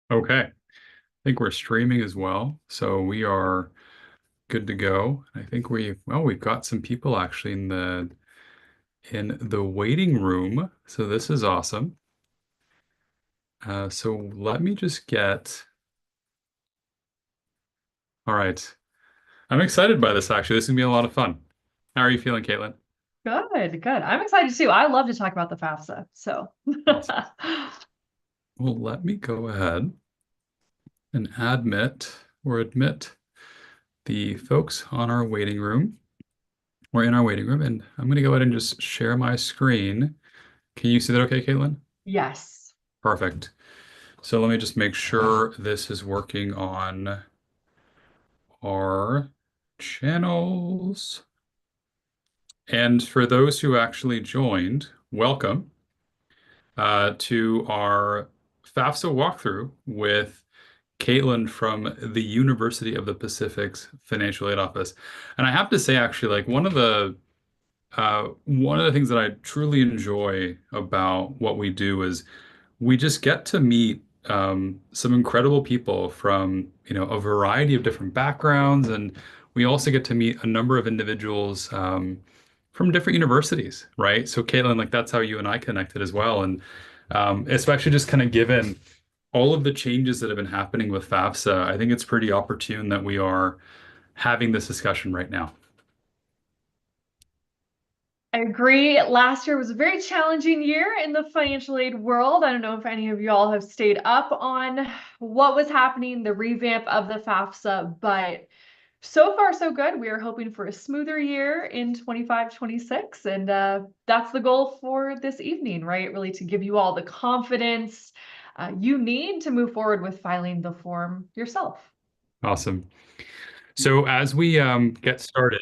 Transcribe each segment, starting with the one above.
Okay, I think we're streaming as well, so we are good to go. I think we've got some people actually in the waiting room, so this is awesome. So let me just get. All right, I'm excited by this actually. This is gonna be a lot of fun. How are you feeling, Caitlin? Good, good. I'm excited too. I love to talk about the FAFSA. So, Awesome. Well, let me go ahead and admit the folks on our waiting room. We're in our waiting room, and I'm gonna go ahead and just share my screen. Can you see that okay, Caitlin? yes. Perfect. So let me just make sure this is working on our channels. And for those who actually joined, welcome to our FAFSA walkthrough with Caitlin from the University of the Pacific's Financial Aid Office. And I have to say, actually, like one of the things that I truly enjoy about what we do is we just get to meet some incredible people from, a variety of different backgrounds, and we also get to meet a number of individuals from different universities, right? So, Caitlin, like that's how you and I connected as well, and especially just kind of given all of the changes that have been happening with FAFSA, I think it's pretty opportune that we are having this discussion right now. I agree. Last year was a very challenging year in the financial aid world. I don't know if any of y'all have stayed up on what was happening, the revamp of the FAFSA, but so far so good. We are hoping for a smoother year in 25, 26, and that's the goal for this evening, right? Really to give you all the confidence you need to move forward with filing the form yourself. Awesome. So as we get started,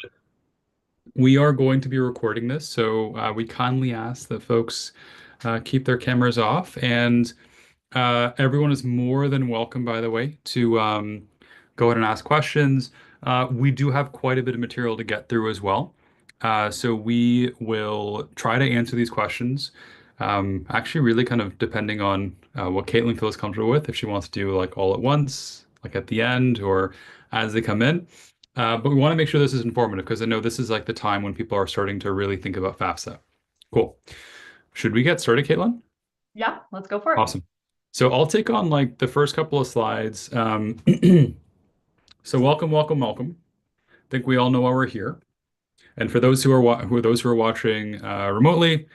we are going to be recording this, so we kindly ask that folks keep their cameras off, and everyone is more than welcome, by the way, to go ahead and ask questions. We do have quite a bit of material to get through as well, so we will try to answer these questions. Actually, really kind of depending on what Caitlin feels comfortable with, if she wants to do like all at once, like at the end, or as they come in. But we want to make sure this is informative because I know this is like the time when people are starting to really think about FAFSA. Cool. Should we get started, Caitlin? Yeah, let's go for it. Awesome. So I'll take on like the first couple of slides. So welcome, welcome, welcome. I think we all know why we're here. And for those who are watching remotely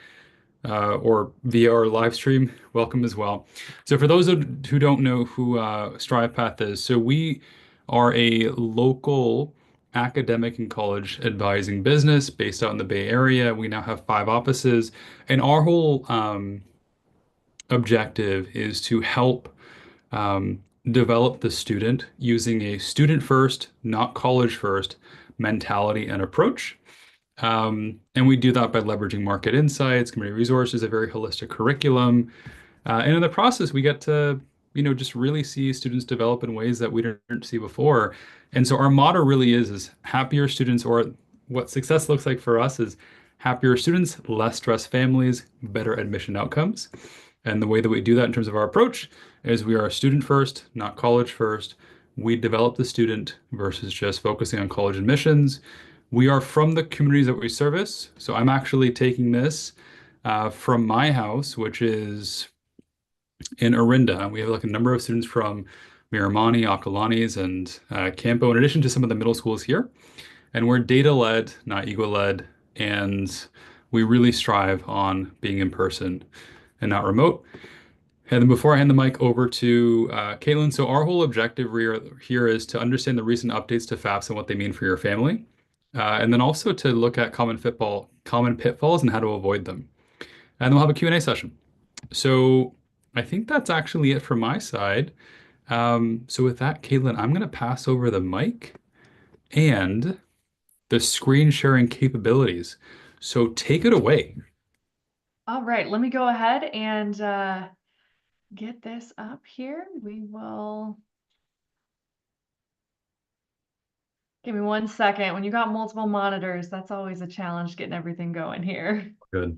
or via our live stream, welcome as well. So for those who don't know who StrivePath is, so we are a local academic and college advising business based out in the Bay Area. We now have 5 offices, and our whole objective is to help develop the student using a student first, not college first mentality and approach. And we do that by leveraging market insights, community resources, a very holistic curriculum. And in the process, we get to, just really see students develop in ways that we didn't see before. And so our motto really is happier students, or what success looks like for us is happier students, less stressed families, better admission outcomes. And the way that we do that in terms of our approach is we are student first, not college first. We develop the student versus just focusing on college admissions. We are from the communities that we service. So I'm actually taking this from my house, which is in Orinda. We have like a number of students from Miramani, Acalanes, and Campo, in addition to some of the middle schools here. And we're data-led, not ego-led, and we really strive on being in person and not remote. And then before I hand the mic over to Caitlin, so our whole objective here is to understand the recent updates to FAFSA and what they mean for your family, and then also to look at common pitfalls and how to avoid them. And then we'll have a Q&A session. So I think that's actually it from my side. So with that, Caitlin, I'm going to pass over the mic and the screen sharing capabilities. So take it away. All right, let me go ahead and get this up here. We will give me 1 second. When you got multiple monitors, that's always a challenge getting everything going here. Good.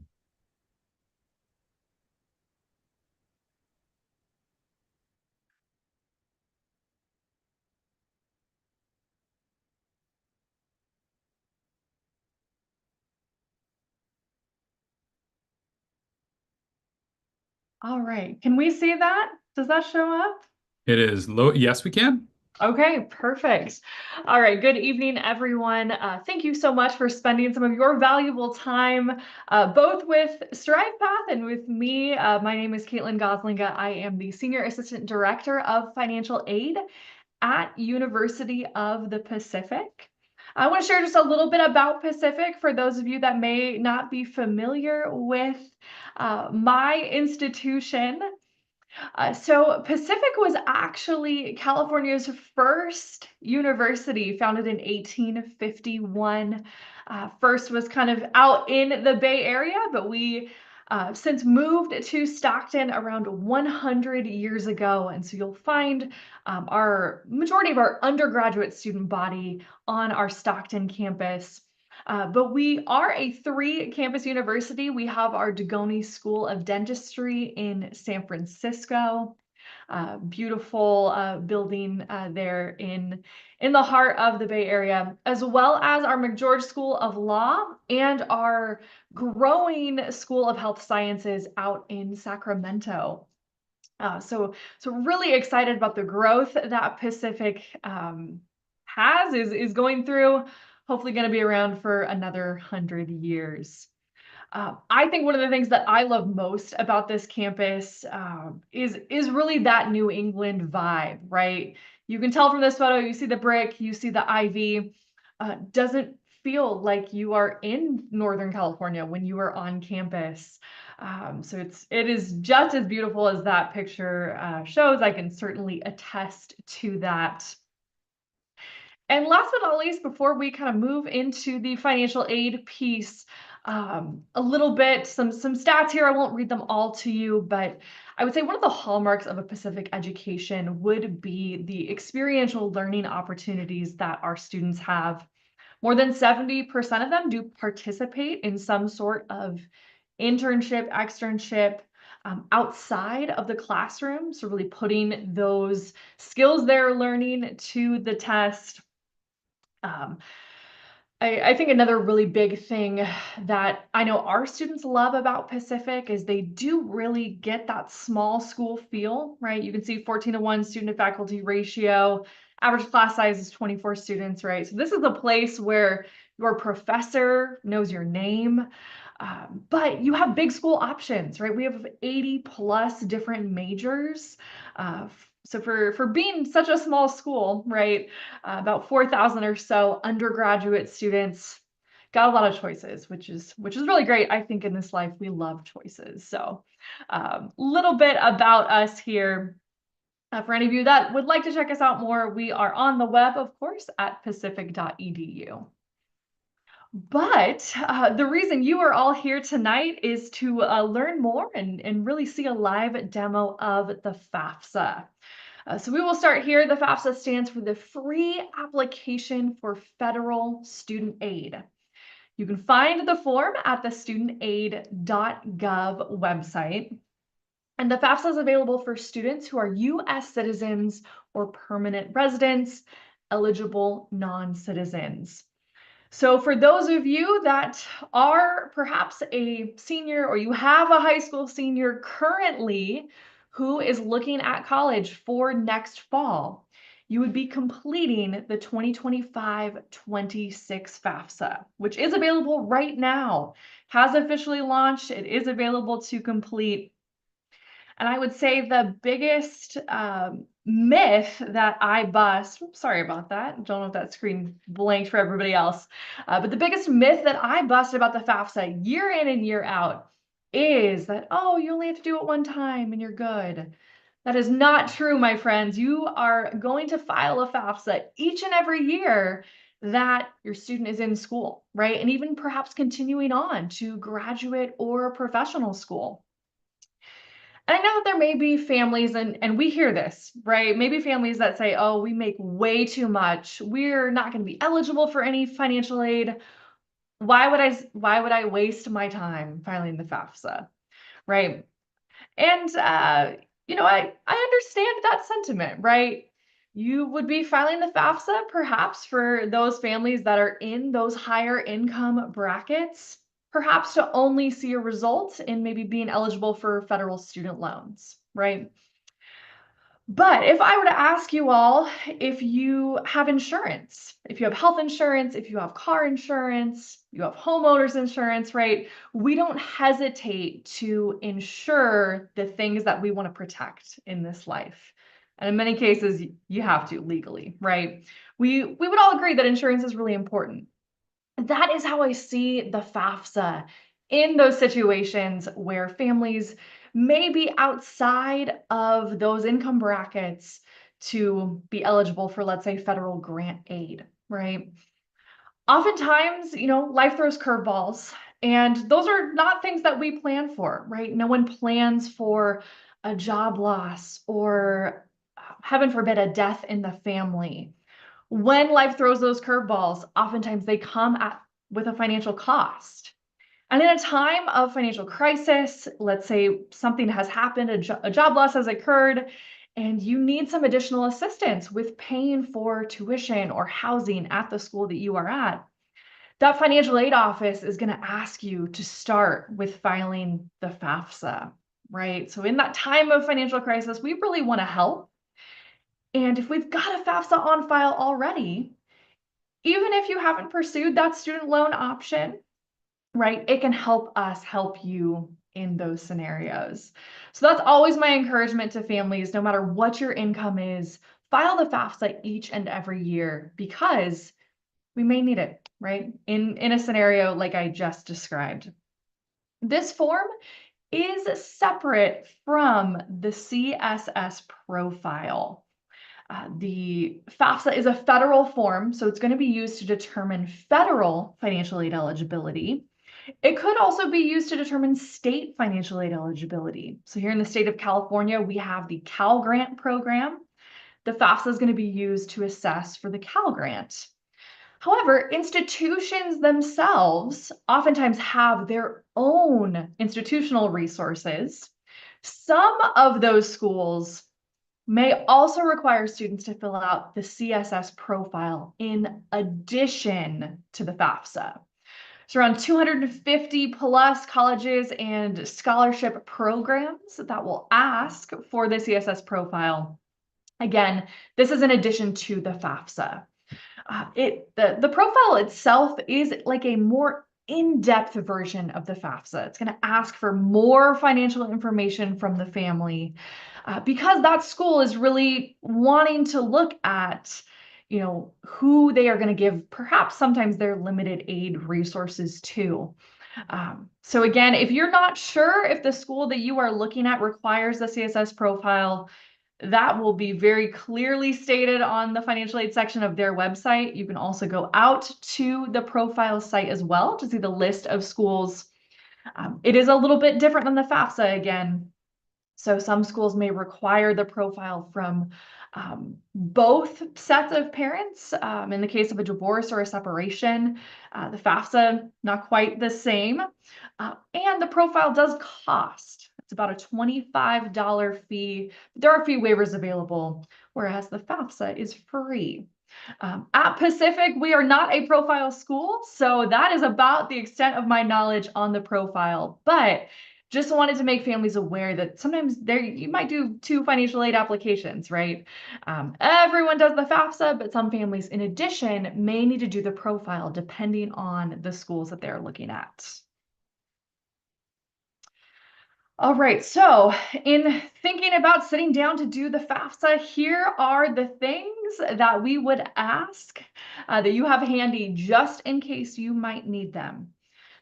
All right. Can we see that? Does that show up? It is low. Yes, we can. Okay, perfect. All right, good evening, everyone. Thank you so much for spending some of your valuable time both with StrivePath and with me. My name is Caitlin Goslinga. I am the Senior Assistant Director of Financial Aid at University of the Pacific. I want to share just a little bit about Pacific for those of you that may not be familiar with my institution. So Pacific was actually California's first university, founded in 1851. First was kind of out in the Bay Area, but we since moved to Stockton around 100 years ago. And so you'll find our majority of our undergraduate student body on our Stockton campus. But we are a 3-campus university. We have our Dugoni School of Dentistry in San Francisco. Beautiful building there in the heart of the Bay Area, as well as our McGeorge School of Law and our growing School of Health Sciences out in Sacramento. So really excited about the growth that Pacific is going through. Hopefully going to be around for another 100 years. I think one of the things that I love most about this campus is really that New England vibe, right? You can tell from this photo, you see the brick, you see the ivy. Doesn't feel like you are in Northern California when you are on campus. So it is just as beautiful as that picture shows. I can certainly attest to that. And last but not least, before we kind of move into the financial aid piece, a little bit, some stats here. I won't read them all to you, but I would say one of the hallmarks of a Pacific education would be the experiential learning opportunities that our students have. More than 70% of them do participate in some sort of internship, externship, outside of the classroom. So really putting those skills they're learning to the test. Um, I think another really big thing that I know our students love about Pacific is they do really get that small school feel, right? You can see 14:1 student to faculty ratio, average class size is 24 students, right? So this is a place where your professor knows your name, but you have big school options, right? We have 80 plus different majors. So for being such a small school, right, about 4,000 or so undergraduate students, got a lot of choices, which is really great. I think in this life we love choices. So little bit about us here. For any of you that would like to check us out more, we are on the web, of course, at pacific.edu. But the reason you are all here tonight is to learn more and really see a live demo of the FAFSA. So we will start here. The FAFSA stands for the Free Application for Federal Student Aid. You can find the form at the studentaid.gov website. And the FAFSA is available for students who are U.S. citizens or permanent residents, eligible non-citizens. So for those of you that are perhaps a senior or you have a high school senior currently who is looking at college for next fall, you would be completing the 2025-26 FAFSA, which is available right now, has officially launched. It is available to complete. And I would say the biggest myth that I bust, sorry about that. Don't know if that screen blanked for everybody else. But the biggest myth that I bust about the FAFSA year in and year out is that, oh, you only have to do it one time and you're good. That is not true, my friends. You are going to file a FAFSA each and every year that your student is in school, right? And even perhaps continuing on to graduate or professional school. And I know that there may be families, and we hear this, right? Maybe families that say, oh, we make way too much. We're not going to be eligible for any financial aid. Why would I waste my time filing the FAFSA, right? And I understand that sentiment, right? You would be filing the FAFSA perhaps for those families that are in those higher income brackets. perhaps to only see a result in maybe being eligible for federal student loans, right? But if I were to ask you all if you have insurance, if you have health insurance, if you have car insurance, you have homeowners insurance, right? We don't hesitate to insure the things that we want to protect in this life. And in many cases, you have to legally, right? We would all agree that insurance is really important. That is how I see the FAFSA in those situations where families may be outside of those income brackets to be eligible for, let's say, federal grant aid, right? Oftentimes, life throws curveballs, and those are not things that we plan for, right? No one plans for a job loss or, heaven forbid, a death in the family. When life throws those curveballs, oftentimes they come with a financial cost. And in a time of financial crisis, let's say something has happened, a job loss has occurred, and you need some additional assistance with paying for tuition or housing at the school that you are at, that financial aid office is going to ask you to start with filing the FAFSA, right? So in that time of financial crisis, we really want to help. And if we've got a FAFSA on file already, even if you haven't pursued that student loan option, right, it can help us help you in those scenarios. So that's always my encouragement to families, no matter what your income is, file the FAFSA each and every year because we may need it, right, in a scenario like I just described. This form is separate from the CSS profile. The FAFSA is a federal form, so it's going to be used to determine federal financial aid eligibility. It could also be used to determine state financial aid eligibility. So here in the state of California, we have the Cal Grant program. The FAFSA is going to be used to assess for the Cal Grant. However, institutions themselves oftentimes have their own institutional resources. Some of those schools may also require students to fill out the CSS profile in addition to the FAFSA. So around 250 plus colleges and scholarship programs that will ask for the CSS profile. Again, this is in addition to the FAFSA. The profile itself is like a more in-depth version of the FAFSA. It's going to ask for more financial information from the family because that school is really wanting to look at, who they are going to give perhaps sometimes their limited aid resources to. So again, if you're not sure if the school that you are looking at requires the CSS profile, that will be very clearly stated on the financial aid section of their website. You can also go out to the profile site as well to see the list of schools. It is a little bit different than the FAFSA again. So some schools may require the profile from both sets of parents. In the case of a divorce or a separation, the FAFSA, not quite the same. And the profile does cost. It's about a $25 fee. There are fee waivers available, whereas the FAFSA is free. At Pacific, we are not a profile school, so that is about the extent of my knowledge on the profile. But just wanted to make families aware that sometimes you might do 2 financial aid applications, right? Everyone does the FAFSA, but some families, in addition, may need to do the profile depending on the schools that they're looking at. All right, so in thinking about sitting down to do the FAFSA, here are the things that we would ask that you have handy just in case you might need them.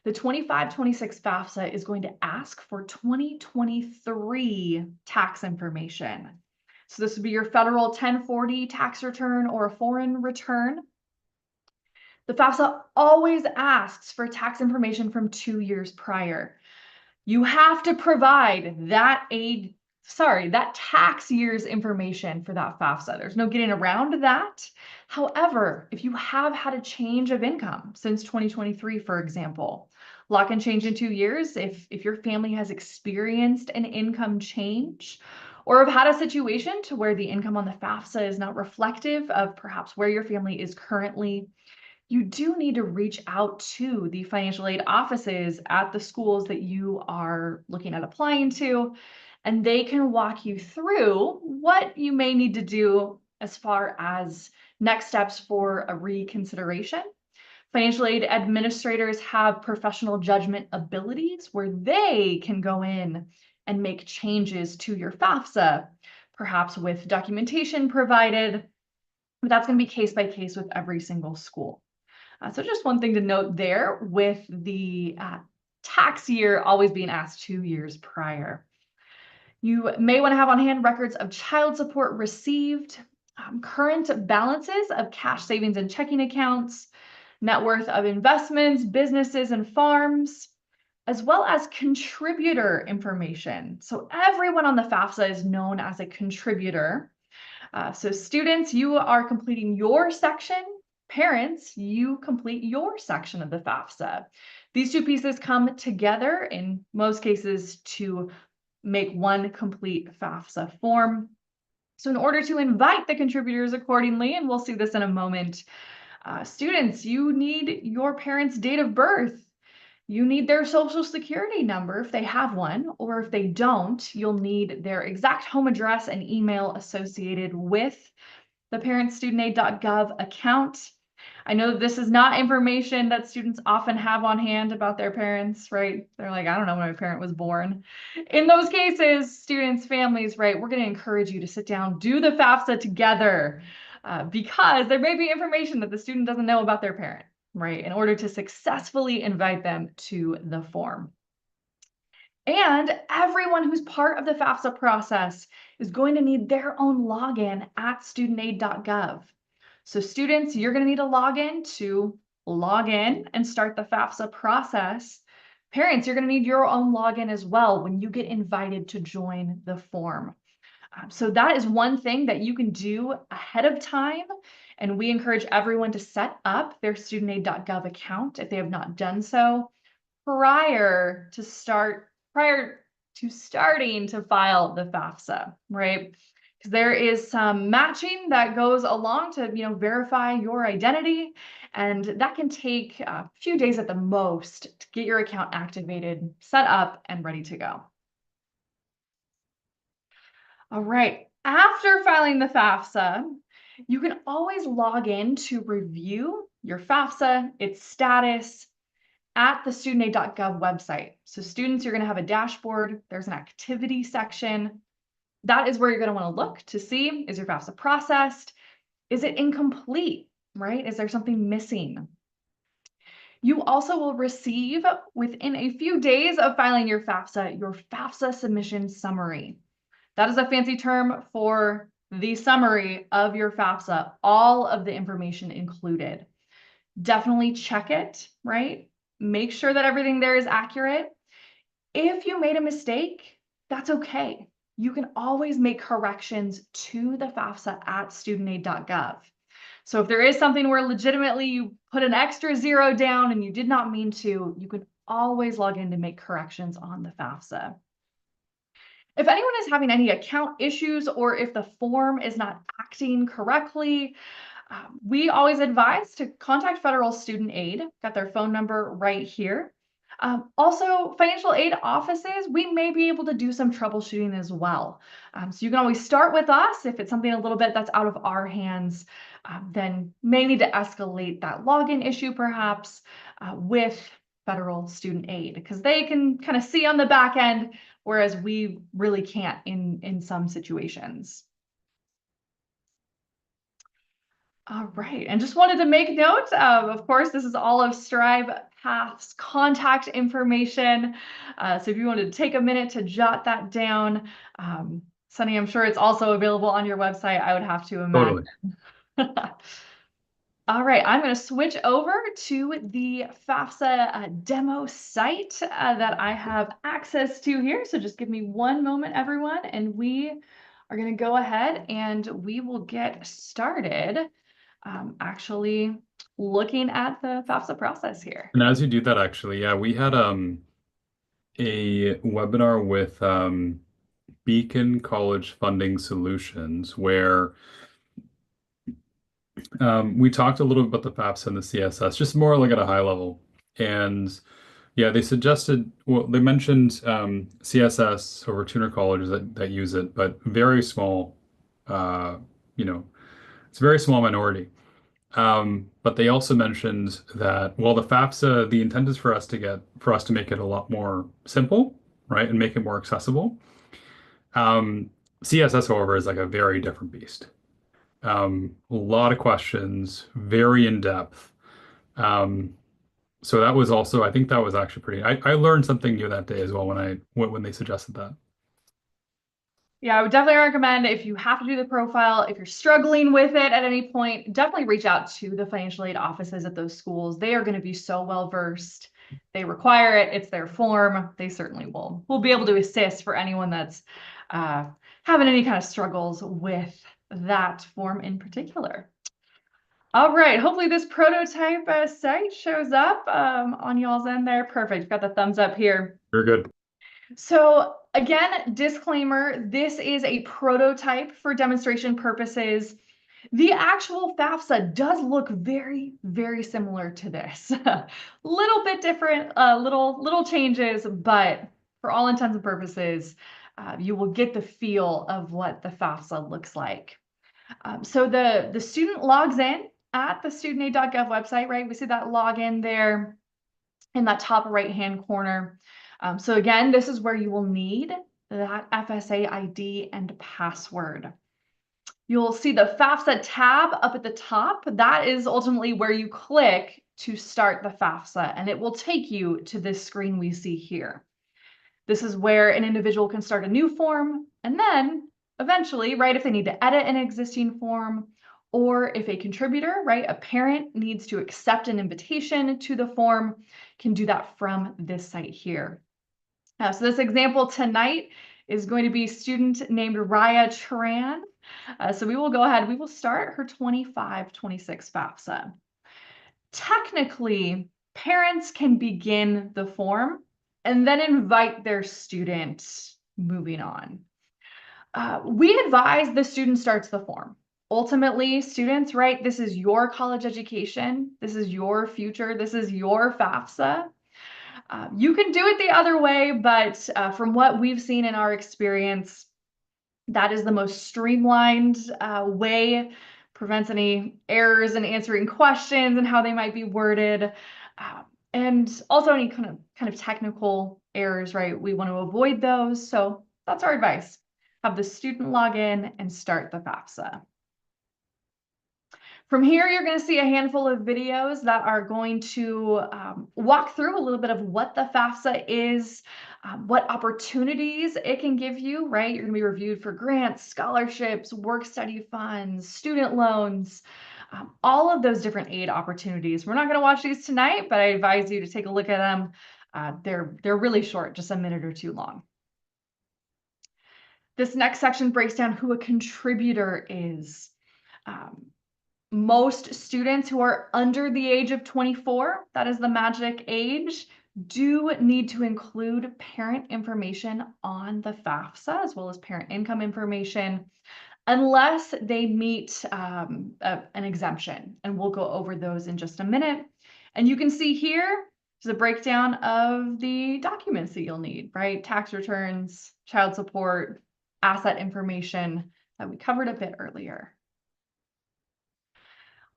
The 25-26 FAFSA is going to ask for 2023 tax information. So this would be your federal 1040 tax return or a foreign return. The FAFSA always asks for tax information from 2 years prior. You have to provide that tax year's information for that FAFSA. There's no getting around that. However, if you have had a change of income since 2023, for example, lock and change in 2 years, if your family has experienced an income change or have had a situation to where the income on the FAFSA is not reflective of perhaps where your family is currently, you do need to reach out to the financial aid offices at the schools that you are looking at applying to, and they can walk you through what you may need to do as far as next steps for a reconsideration. Financial aid administrators have professional judgment abilities where they can go in and make changes to your FAFSA, perhaps with documentation provided, but that's going to be case by case with every single school. So just one thing to note there with the tax year always being asked 2 years prior. You may want to have on hand records of child support received, current balances of cash savings and checking accounts, net worth of investments, businesses, and farms, as well as contributor information. So everyone on the FAFSA is known as a contributor. So students, you are completing your section. Parents, you complete your section of the FAFSA. These two pieces come together in most cases to make one complete FAFSA form. So in order to invite the contributors accordingly, and we'll see this in a moment, students, you need your parents' date of birth. You need their social security number if they have one, or if they don't, you'll need their exact home address and email associated with the parentstudentaid.gov account. I know this is not information that students often have on hand about their parents, right? They're like, I don't know when my parent was born. In those cases, students, families, right, we're going to encourage you to sit down, do the FAFSA together, because there may be information that the student doesn't know about their parent, right, in order to successfully invite them to the form. And everyone who's part of the FAFSA process is going to need their own login at studentaid.gov. So students, you're going to need a login to log in and start the FAFSA process. Parents, you're going to need your own login as well when you get invited to join the form. So that is one thing that you can do ahead of time. And we encourage everyone to set up their studentaid.gov account if they have not done so prior to starting to file the FAFSA, right? Because there is some matching that goes along to, verify your identity, and that can take a few days at the most to get your account activated, set up, and ready to go. All right, after filing the FAFSA, you can always log in to review your FAFSA, its status, at the studentaid.gov website. So students, you're going to have a dashboard. There's an activity section. That is where you're going to want to look to see, is your FAFSA processed? Is it incomplete, right? Is there something missing? You also will receive, within a few days of filing your FAFSA submission summary. That is a fancy term for the summary of your FAFSA, all of the information included. Definitely check it, right? Make sure that everything there is accurate. If you made a mistake, that's okay. You can always make corrections to the FAFSA at studentaid.gov. So if there is something where legitimately you put an extra 0 down and you did not mean to, you can always log in to make corrections on the FAFSA. If anyone is having any account issues or if the form is not acting correctly, we always advise to contact Federal Student Aid. Got their phone number right here. Also, financial aid offices, we may be able to do some troubleshooting as well. So you can always start with us. If it's something a little bit that's out of our hands, then may need to escalate that login issue perhaps with Federal Student Aid, because they can kind of see on the back end, whereas we really can't in some situations. All right, and just wanted to make note of course, this is all of StrivePath's contact information. So if you wanted to take a minute to jot that down, Sunny, I'm sure it's also available on your website, I would have to imagine. Totally. All right, I'm going to switch over to the FAFSA demo site that I have access to here. So just give me one moment, everyone, and we are going to go ahead and we will get started actually looking at the FAFSA process here. And as you do that, actually, yeah, we had a webinar with Beacon College Funding Solutions where We talked a little bit about the FAFSA and the CSS, just more like at a high level. And yeah, they suggested, well, they mentioned CSS over tuner colleges that use it, but very small, uh, you know, it's a very small minority. But they also mentioned that, well, the FAFSA, the intent is for us to make it a lot more simple, right, and make it more accessible. Um, CSS, however, is like a very different beast. A lot of questions, very in depth. Um, so that was also, I think that was actually pretty. I learned something new that day as well when they suggested that. Yeah, I would definitely recommend if you have to do the profile, if you're struggling with it at any point, definitely reach out to the financial aid offices at those schools. They are going to be so well versed. They require it. It's their form. They certainly will be able to assist for anyone that's uh, having any kind of struggles with that form in particular. All right, hopefully this prototype site shows up on y'all's end there. Perfect. Got the thumbs up here. Very good. So again, disclaimer, this is a prototype for demonstration purposes. The actual FAFSA does look very, very similar to this. Little bit different, little changes, but for all intents and purposes, you will get the feel of what the FAFSA looks like. So the student logs in at the studentaid.gov website, right? We see that login there in that top right-hand corner. So again, this is where you will need that FSA ID and password. You'll see the FAFSA tab up at the top. That is ultimately where you click to start the FAFSA, and it will take you to this screen we see here. This is where an individual can start a new form, and then eventually, right, if they need to edit an existing form, or if a contributor, right, a parent needs to accept an invitation to the form, can do that from this site here. So this example tonight is going to be student named Raya Tran. So we will go ahead, we will start her 25-26 FAFSA. Technically, parents can begin the form and then invite their student moving on. We advise the student starts the form. Ultimately, students, right, this is your college education. This is your future. This is your FAFSA. You can do it the other way, but from what we've seen in our experience, that is the most streamlined way, prevents any errors in answering questions and how they might be worded, and also any kind of technical errors, right? We want to avoid those. So that's our advice. Have the student log in and start the FAFSA. From here, you're going to see a handful of videos that are going to walk through a little bit of what the FAFSA is, what opportunities it can give you, right? You're going to be reviewed for grants, scholarships, work-study funds, student loans, all of those different aid opportunities. We're not going to watch these tonight, but I advise you to take a look at them. They're really short, just a minute or two long. This next section breaks down who a contributor is. Most students who are under the age of 24, that is the magic age, do need to include parent information on the FAFSA as well as parent income information, unless they meet an exemption. And we'll go over those in just a minute. And you can see here, there's a breakdown of the documents that you'll need, right? Tax returns, child support, asset information that we covered a bit earlier.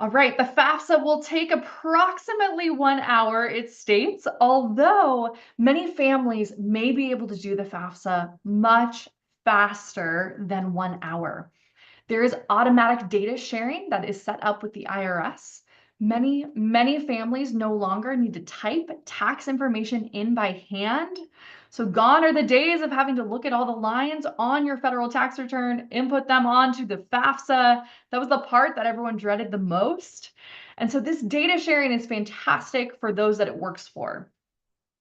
All right, the FAFSA will take approximately 1 hour, it states, although many families may be able to do the FAFSA much faster than 1 hour. There is automatic data sharing that is set up with the IRS. Many families no longer need to type tax information in by hand. So gone are the days of having to look at all the lines on your federal tax return, input them onto the FAFSA. That was the part that everyone dreaded the most. And so this data sharing is fantastic for those that it works for.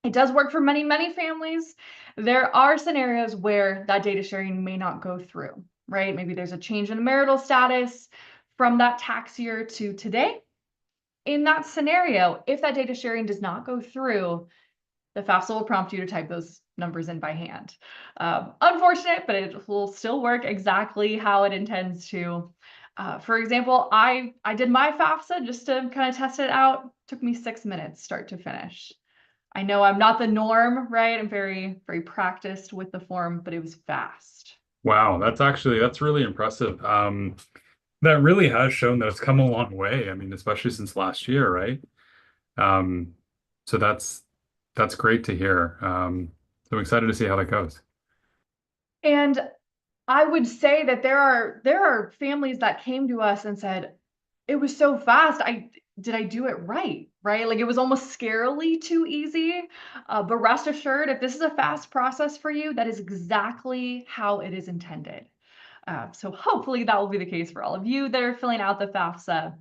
It does work for many families. There are scenarios where that data sharing may not go through, right? Maybe there's a change in marital status from that tax year to today. In that scenario, if that data sharing does not go through, the FAFSA will prompt you to type those numbers in by hand. Unfortunate, but it will still work exactly how it intends to. For example, I did my FAFSA just to kind of test it out. Took me 6 minutes start to finish. I know I'm not the norm, right? I'm very, very practiced with the form, but it was fast. Wow, that's really impressive. That really has shown that it's come a long way. I mean, especially since last year, right? Um, so that's great to hear. So I'm excited to see how that goes. And I would say that there are families that came to us and said, it was so fast. Did I do it right? Right? Like it was almost scarily too easy. But rest assured, if this is a fast process for you, that is exactly how it is intended. So hopefully that will be the case for all of you that are filling out the FAFSA.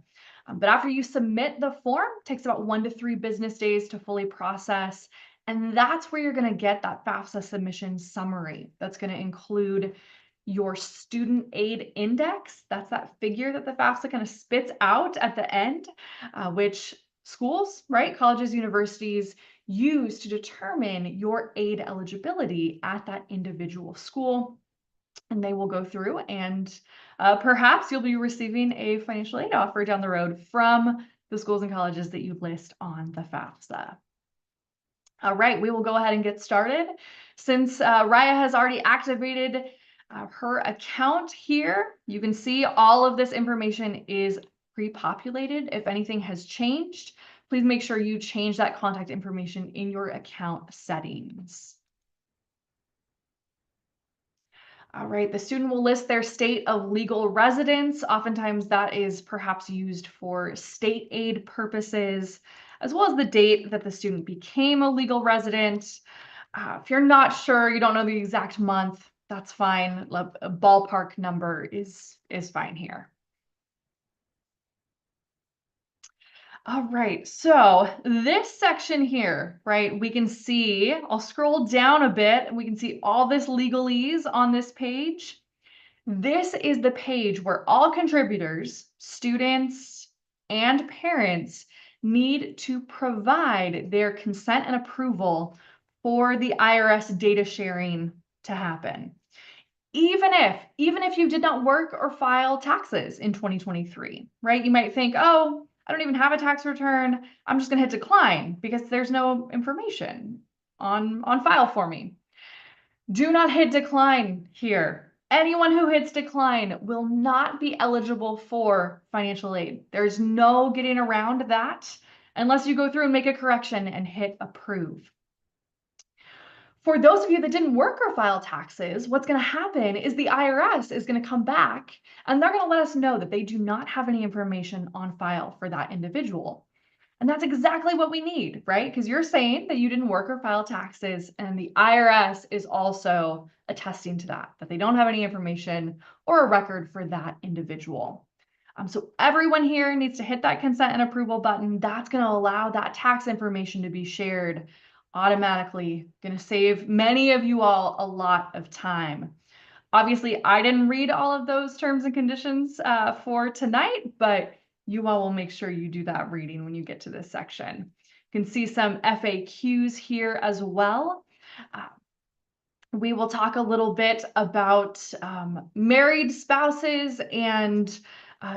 But after you submit the form, it takes about 1 to 3 business days to fully process. And that's where you're going to get that FAFSA submission summary. That's going to include your student aid index. That's that figure that the FAFSA kind of spits out at the end, which schools, right, colleges, universities use to determine your aid eligibility at that individual school. And they will go through and perhaps you'll be receiving a financial aid offer down the road from the schools and colleges that you list on the FAFSA. All right, we will go ahead and get started. Since Raya has already activated her account here, you can see all of this information is pre-populated. If anything has changed, please make sure you change that contact information in your account settings. All right, the student will list their state of legal residence. Oftentimes that is perhaps used for state aid purposes, as well as the date that the student became a legal resident. If you're not sure, you don't know the exact month, that's fine. A ballpark number is fine here. All right, so this section here, right, we can see, I'll scroll down a bit and we can see all this legalese on this page. This is the page where all contributors, students, and parents need to provide their consent and approval for the IRS data sharing to happen. Even if you did not work or file taxes in 2023, right? You might think, oh, I don't even have a tax return. I'm just gonna hit decline because there's no information on file for me. Do not hit decline here. Anyone who hits decline will not be eligible for financial aid. There's no getting around that unless you go through and make a correction and hit approve. For those of you that didn't work or file taxes, what's going to happen is the IRS is going to come back and they're going to let us know that they do not have any information on file for that individual. And that's exactly what we need, right? Because you're saying that you didn't work or file taxes, and the IRS is also attesting to that they don't have any information or a record for that individual. So everyone here needs to hit that consent and approval button. That's going to allow that tax information to be shared automatically. Going to save many of you all a lot of time. Obviously, I didn't read all of those terms and conditions for tonight, but you all will make sure you do that reading when you get to this section. You can see some FAQs here as well. We will talk a little bit about married spouses and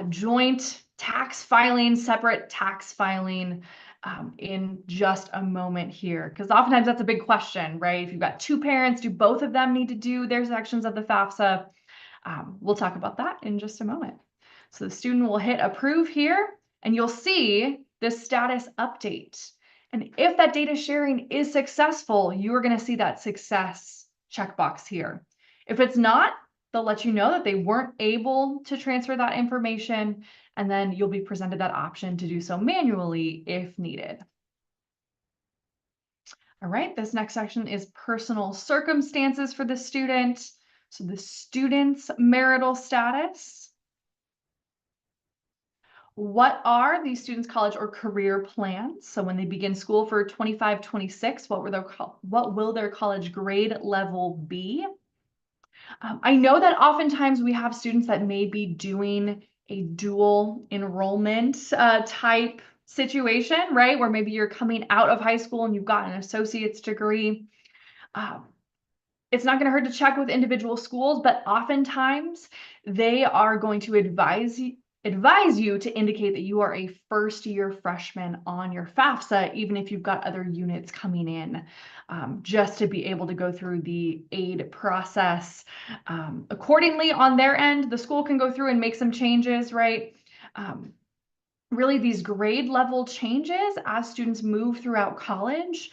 joint tax filing, separate tax filing in just a moment here, because oftentimes that's a big question, right? If you've got two parents, do both of them need to do their sections of the FAFSA? We'll talk about that in just a moment. So the student will hit approve here, and you'll see this status update. And if that data sharing is successful, you are going to see that success checkbox here. If it's not, they'll let you know that they weren't able to transfer that information, and then you'll be presented that option to do so manually if needed. All right, this next section is personal circumstances for the student. So the student's marital status. What are these students' college or career plans? So when they begin school for 25-26, what will their college grade level be? I know that oftentimes we have students that may be doing a dual enrollment type situation, right? Where maybe you're coming out of high school and you've got an associate's degree. It's not going to hurt to check with individual schools, but oftentimes they are going to advise you to indicate that you are a first-year freshman on your FAFSA, even if you've got other units coming in, just to be able to go through the aid process accordingly on their end. The school can go through and make some changes, right? Really, these grade level changes as students move throughout college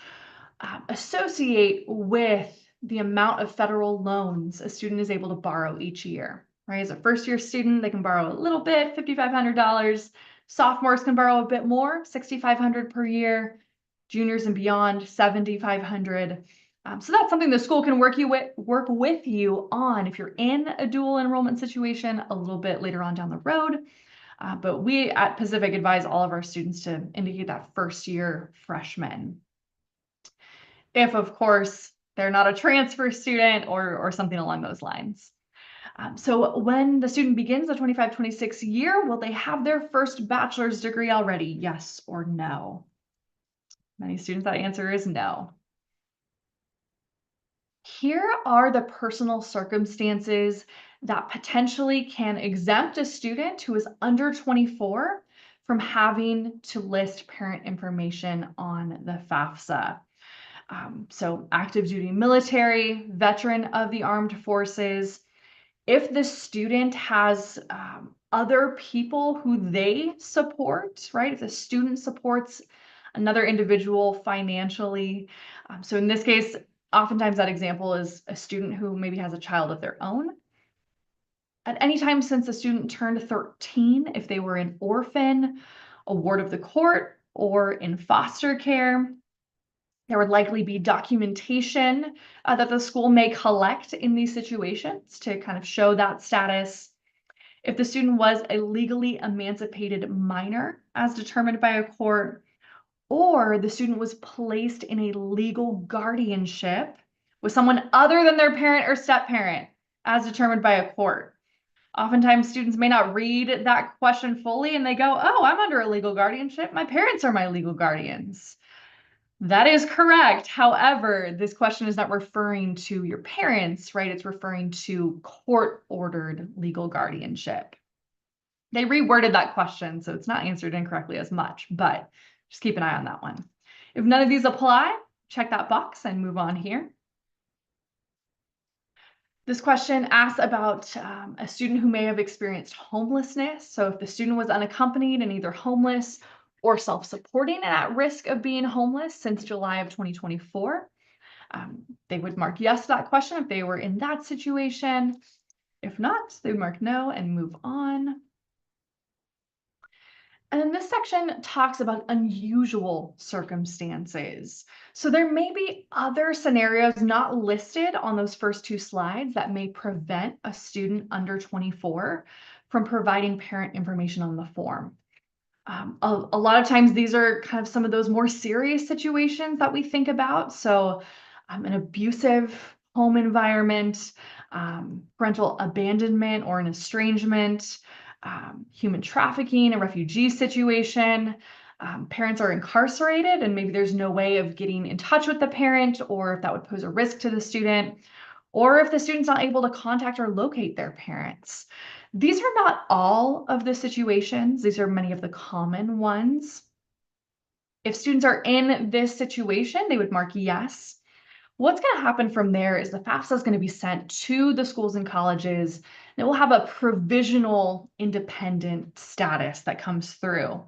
associate with the amount of federal loans a student is able to borrow each year, right? As a first-year student, they can borrow a little bit, $5,500. Sophomores can borrow a bit more, $6,500 per year. Juniors and beyond, $7,500. So that's something the school can work with you on if you're in a dual enrollment situation a little bit later on down the road. But we at Pacific advise all of our students to indicate that first-year freshman. If, of course, they're not a transfer student or something along those lines. So when the student begins the 25-26 year, will they have their first bachelor's degree already? Yes or no? Many students, that answer is no. Here are the personal circumstances that potentially can exempt a student who is under 24 from having to list parent information on the FAFSA. So active duty military, veteran of the armed forces. If the student has other people who they support, right? If the student supports another individual financially. So in this case, oftentimes that example is a student who maybe has a child of their own. At any time since the student turned 13, if they were an orphan, a ward of the court, or in foster care, there would likely be documentation that the school may collect in these situations to kind of show that status. If the student was a legally emancipated minor as determined by a court, or the student was placed in a legal guardianship with someone other than their parent or step-parent as determined by a court. Oftentimes students may not read that question fully and they go, oh, I'm under a legal guardianship. My parents are my legal guardians. That is correct. However, this question is not referring to your parents, right? It's referring to court-ordered legal guardianship. They reworded that question, so it's not answered incorrectly as much, but just keep an eye on that one. If none of these apply, check that box and move on here. This question asks about a student who may have experienced homelessness. So if the student was unaccompanied and either homeless or self-supporting and at risk of being homeless since July of 2024, they would mark yes to that question if they were in that situation. If not, they would mark no and move on. And then this section talks about unusual circumstances. So there may be other scenarios not listed on those first two slides that may prevent a student under 24 from providing parent information on the form. A lot of times these are kind of some of those more serious situations that we think about. So an abusive home environment, parental abandonment or an estrangement, human trafficking, a refugee situation. Parents are incarcerated and maybe there's no way of getting in touch with the parent, or if that would pose a risk to the student, or if the student's not able to contact or locate their parents. These are not all of the situations. These are many of the common ones. If students are in this situation, they would mark yes. What's going to happen from there is the FAFSA is going to be sent to the schools and colleges, and it will have a provisional independent status that comes through.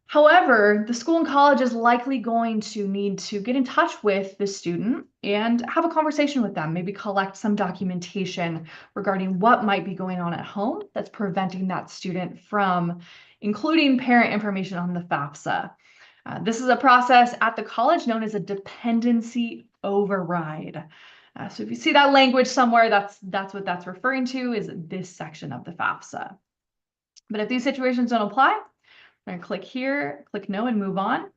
However, the school and college is likely going to need to get in touch with the student and have a conversation with them, maybe collect some documentation regarding what might be going on at home that's preventing that student from including parent information on the FAFSA. This is a process at the college known as a dependency override. So if you see that language somewhere, that's what that's referring to, is this section of the FAFSA. But if these situations don't apply, I'm going to click here, click no, and move on.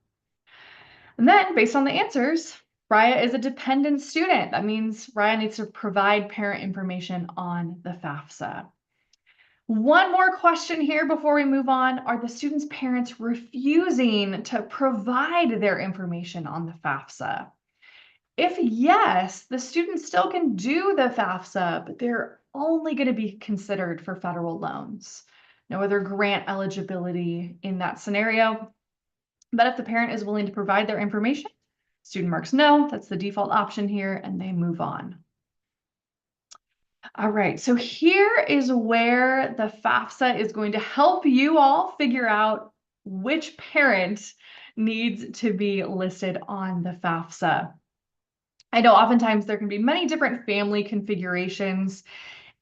And then based on the answers, Raya is a dependent student. That means Raya needs to provide parent information on the FAFSA. One more question here before we move on. Are the students' parents refusing to provide their information on the FAFSA? If yes, the student still can do the FAFSA, but they're only going to be considered for federal loans. No other grant eligibility in that scenario. But if the parent is willing to provide their information, student marks no, that's the default option here, and they move on. All right, so here is where the FAFSA is going to help you all figure out which parent needs to be listed on the FAFSA. I know oftentimes there can be many different family configurations,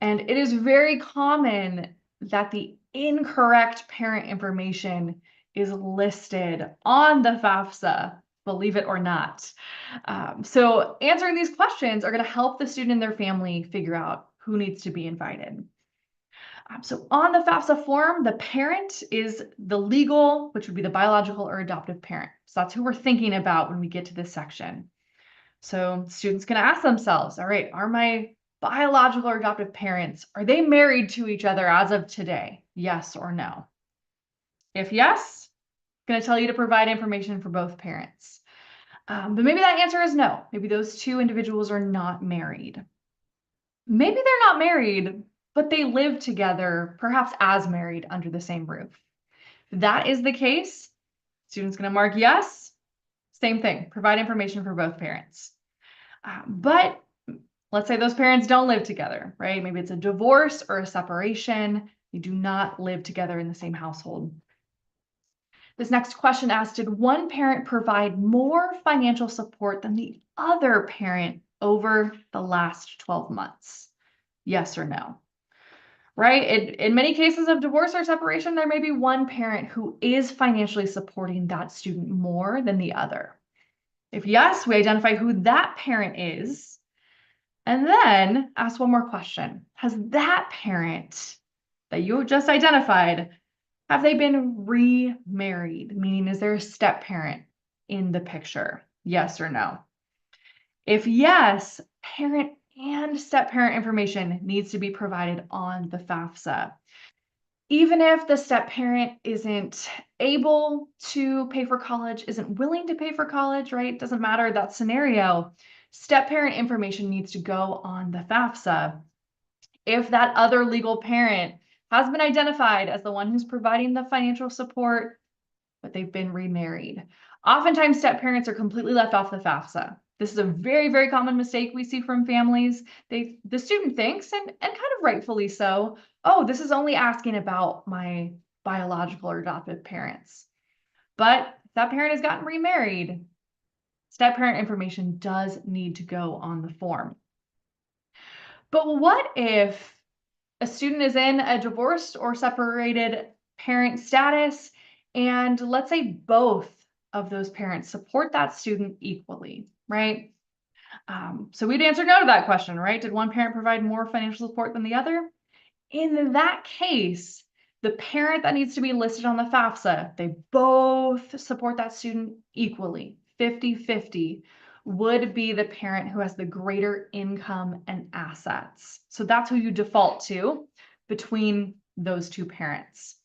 and it is very common that the incorrect parent information is listed on the FAFSA, believe it or not. So answering these questions are going to help the student and their family figure out who needs to be invited. So on the FAFSA form, the parent is the legal, which would be the biological or adoptive parent. So that's who we're thinking about when we get to this section. So students can ask themselves, all right, are my biological or adoptive parents, are they married to each other as of today? Yes or no? If yes, I'm going to tell you to provide information for both parents. But maybe that answer is no. Maybe those two individuals are not married. Maybe they're not married, but they live together, perhaps as married under the same roof. If that is the case, student's going to mark yes. Same thing, provide information for both parents. But let's say those parents don't live together, right? Maybe it's a divorce or a separation. They do not live together in the same household. This next question asked, did one parent provide more financial support than the other parent over the last 12 months? Yes or no? Right? In many cases of divorce or separation, there may be one parent who is financially supporting that student more than the other. If yes, we identify who that parent is, and then ask one more question. Has that parent that you just identified, have they been remarried? Meaning, is there a step parent in the picture? Yes or no? If yes, parent and step parent information needs to be provided on the FAFSA. Even if the step parent isn't able to pay for college, isn't willing to pay for college, right? Doesn't matter that scenario. Step parent information needs to go on the FAFSA. If that other legal parent has been identified as the one who's providing the financial support, but they've been remarried. Oftentimes, step parents are completely left off the FAFSA. This is a very, very common mistake we see from families. The student thinks, and kind of rightfully so, oh, this is only asking about my biological or adoptive parents. But if that parent has gotten remarried, step parent information does need to go on the form. But what if a student is in a divorced or separated parent status, and let's say both of those parents support that student equally, right? So we'd answer no to that question, right? Did one parent provide more financial support than the other? In that case, the parent that needs to be listed on the FAFSA, they both support that student equally, 50-50, would be the parent who has the greater income and assets. So that's who you default to between those two parents.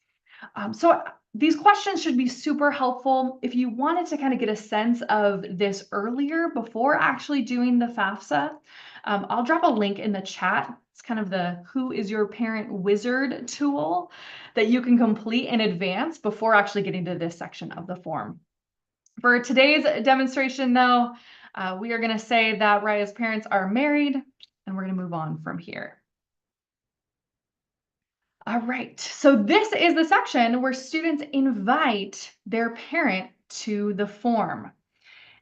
So these questions should be super helpful if you wanted to kind of get a sense of this earlier before actually doing the FAFSA. I'll drop a link in the chat. It's kind of the Who is Your Parent Wizard tool that you can complete in advance before actually getting to this section of the form. For today's demonstration, though, we are going to say that Raya's parents are married, and we're going to move on from here. All right, so this is the section where students invite their parent to the form.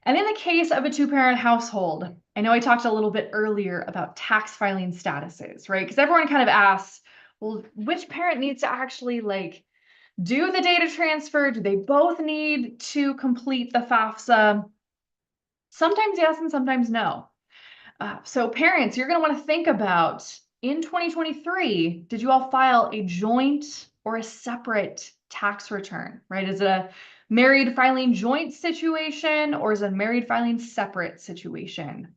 And in the case of a two-parent household, I know I talked a little bit earlier about tax filing statuses, right? Because everyone kind of asks, well, which parent needs to actually do the data transfer? Do they both need to complete the FAFSA? Sometimes yes and sometimes no. So parents, you're going to want to think about, in 2023, did you all file a joint or a separate tax return, right? Is it a married filing joint situation, or is it a married filing separate situation?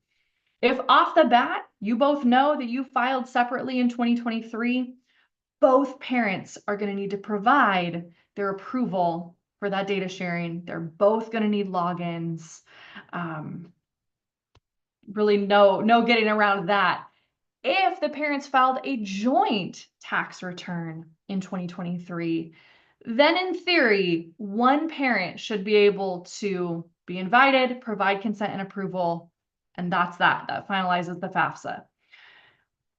If off the bat, you both know that you filed separately in 2023, both parents are going to need to provide their approval for that data sharing. They're both going to need logins. really no getting around that. If the parents filed a joint tax return in 2023, then in theory, one parent should be able to be invited, provide consent and approval, and that's that. That finalizes the FAFSA.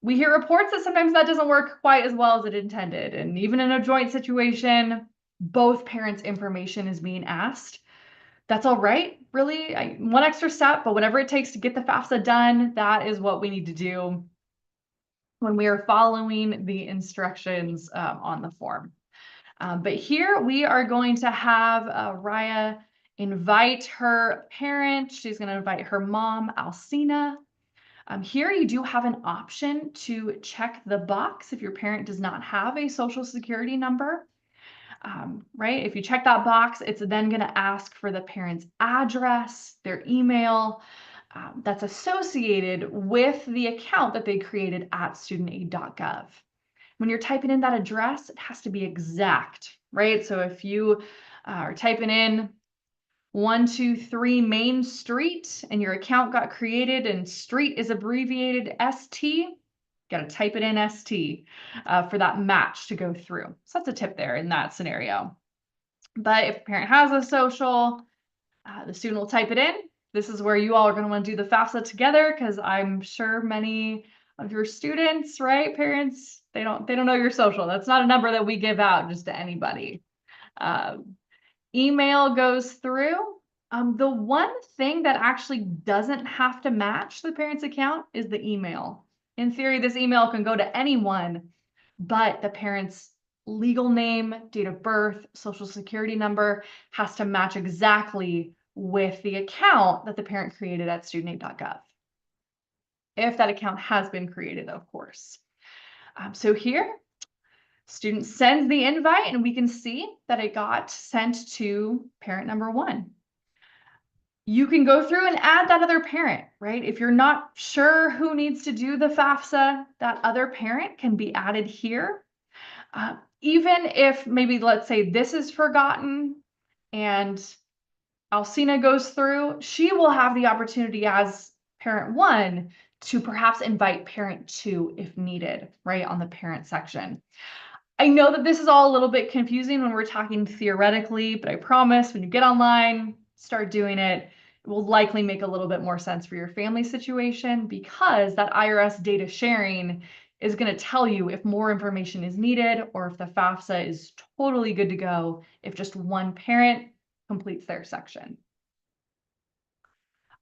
We hear reports that sometimes that doesn't work quite as well as it intended. And even in a joint situation, both parents' information is being asked. That's all right, really. One extra step, but whatever it takes to get the FAFSA done, that is what we need to do when we are following the instructions on the form. But here we are going to have Raya invite her parent. She's going to invite her mom, Alcina. Here you do have an option to check the box if your parent does not have a social security number. Right? If you check that box, it's then going to ask for the parent's address, their email, that's associated with the account that they created at studentaid.gov. When you're typing in that address, it has to be exact, right? So if you are typing in 123 Main Street and your account got created and street is abbreviated ST, got to type it in ST for that match to go through. So that's a tip there in that scenario. But if the parent has a social, the student will type it in. This is where you all are going to want to do the FAFSA together, because I'm sure many of your students, right, parents, they don't know your social. That's not a number that we give out just to anybody. Email goes through. The one thing that actually doesn't have to match the parent's account is the email. In theory, this email can go to anyone, but the parent's legal name, date of birth, social security number has to match exactly with the account that the parent created at studentaid.gov. If that account has been created, of course. So here, student sends the invite and we can see that it got sent to parent number 1. You can go through and add that other parent, right? If you're not sure who needs to do the FAFSA, that other parent can be added here. Even if maybe, let's say this is forgotten and Alcina goes through, she will have the opportunity as parent 1 to perhaps invite parent 2 if needed, right, on the parent section. I know that this is all a little bit confusing when we're talking theoretically, but I promise when you get online, start doing it, it will likely make a little bit more sense for your family situation, because that IRS data sharing is going to tell you if more information is needed or if the FAFSA is totally good to go if just one parent completes their section.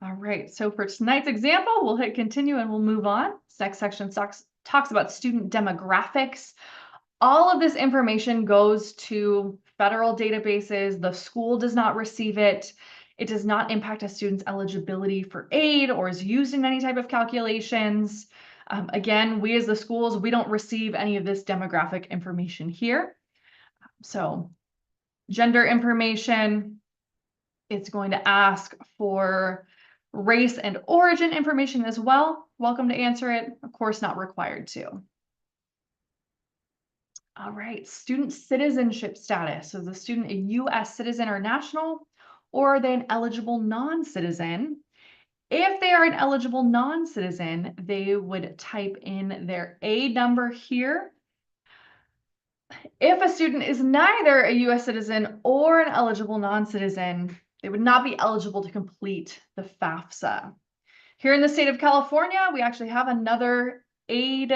All right, so for tonight's example, we'll hit continue and we'll move on. This next section talks about student demographics. All of this information goes to federal databases. The school does not receive it. It does not impact a student's eligibility for aid or is used in any type of calculations. Again, we as the schools, we don't receive any of this demographic information here. So gender information, it's going to ask for race and origin information as well. Welcome to answer it. Of course, not required to. All right, student citizenship status. So is the student a U.S. citizen or national, or are they an eligible non-citizen? If they are an eligible non-citizen, they would type in their A number here. If a student is neither a U.S. citizen or an eligible non-citizen, they would not be eligible to complete the FAFSA. Here in the state of California, we actually have another aid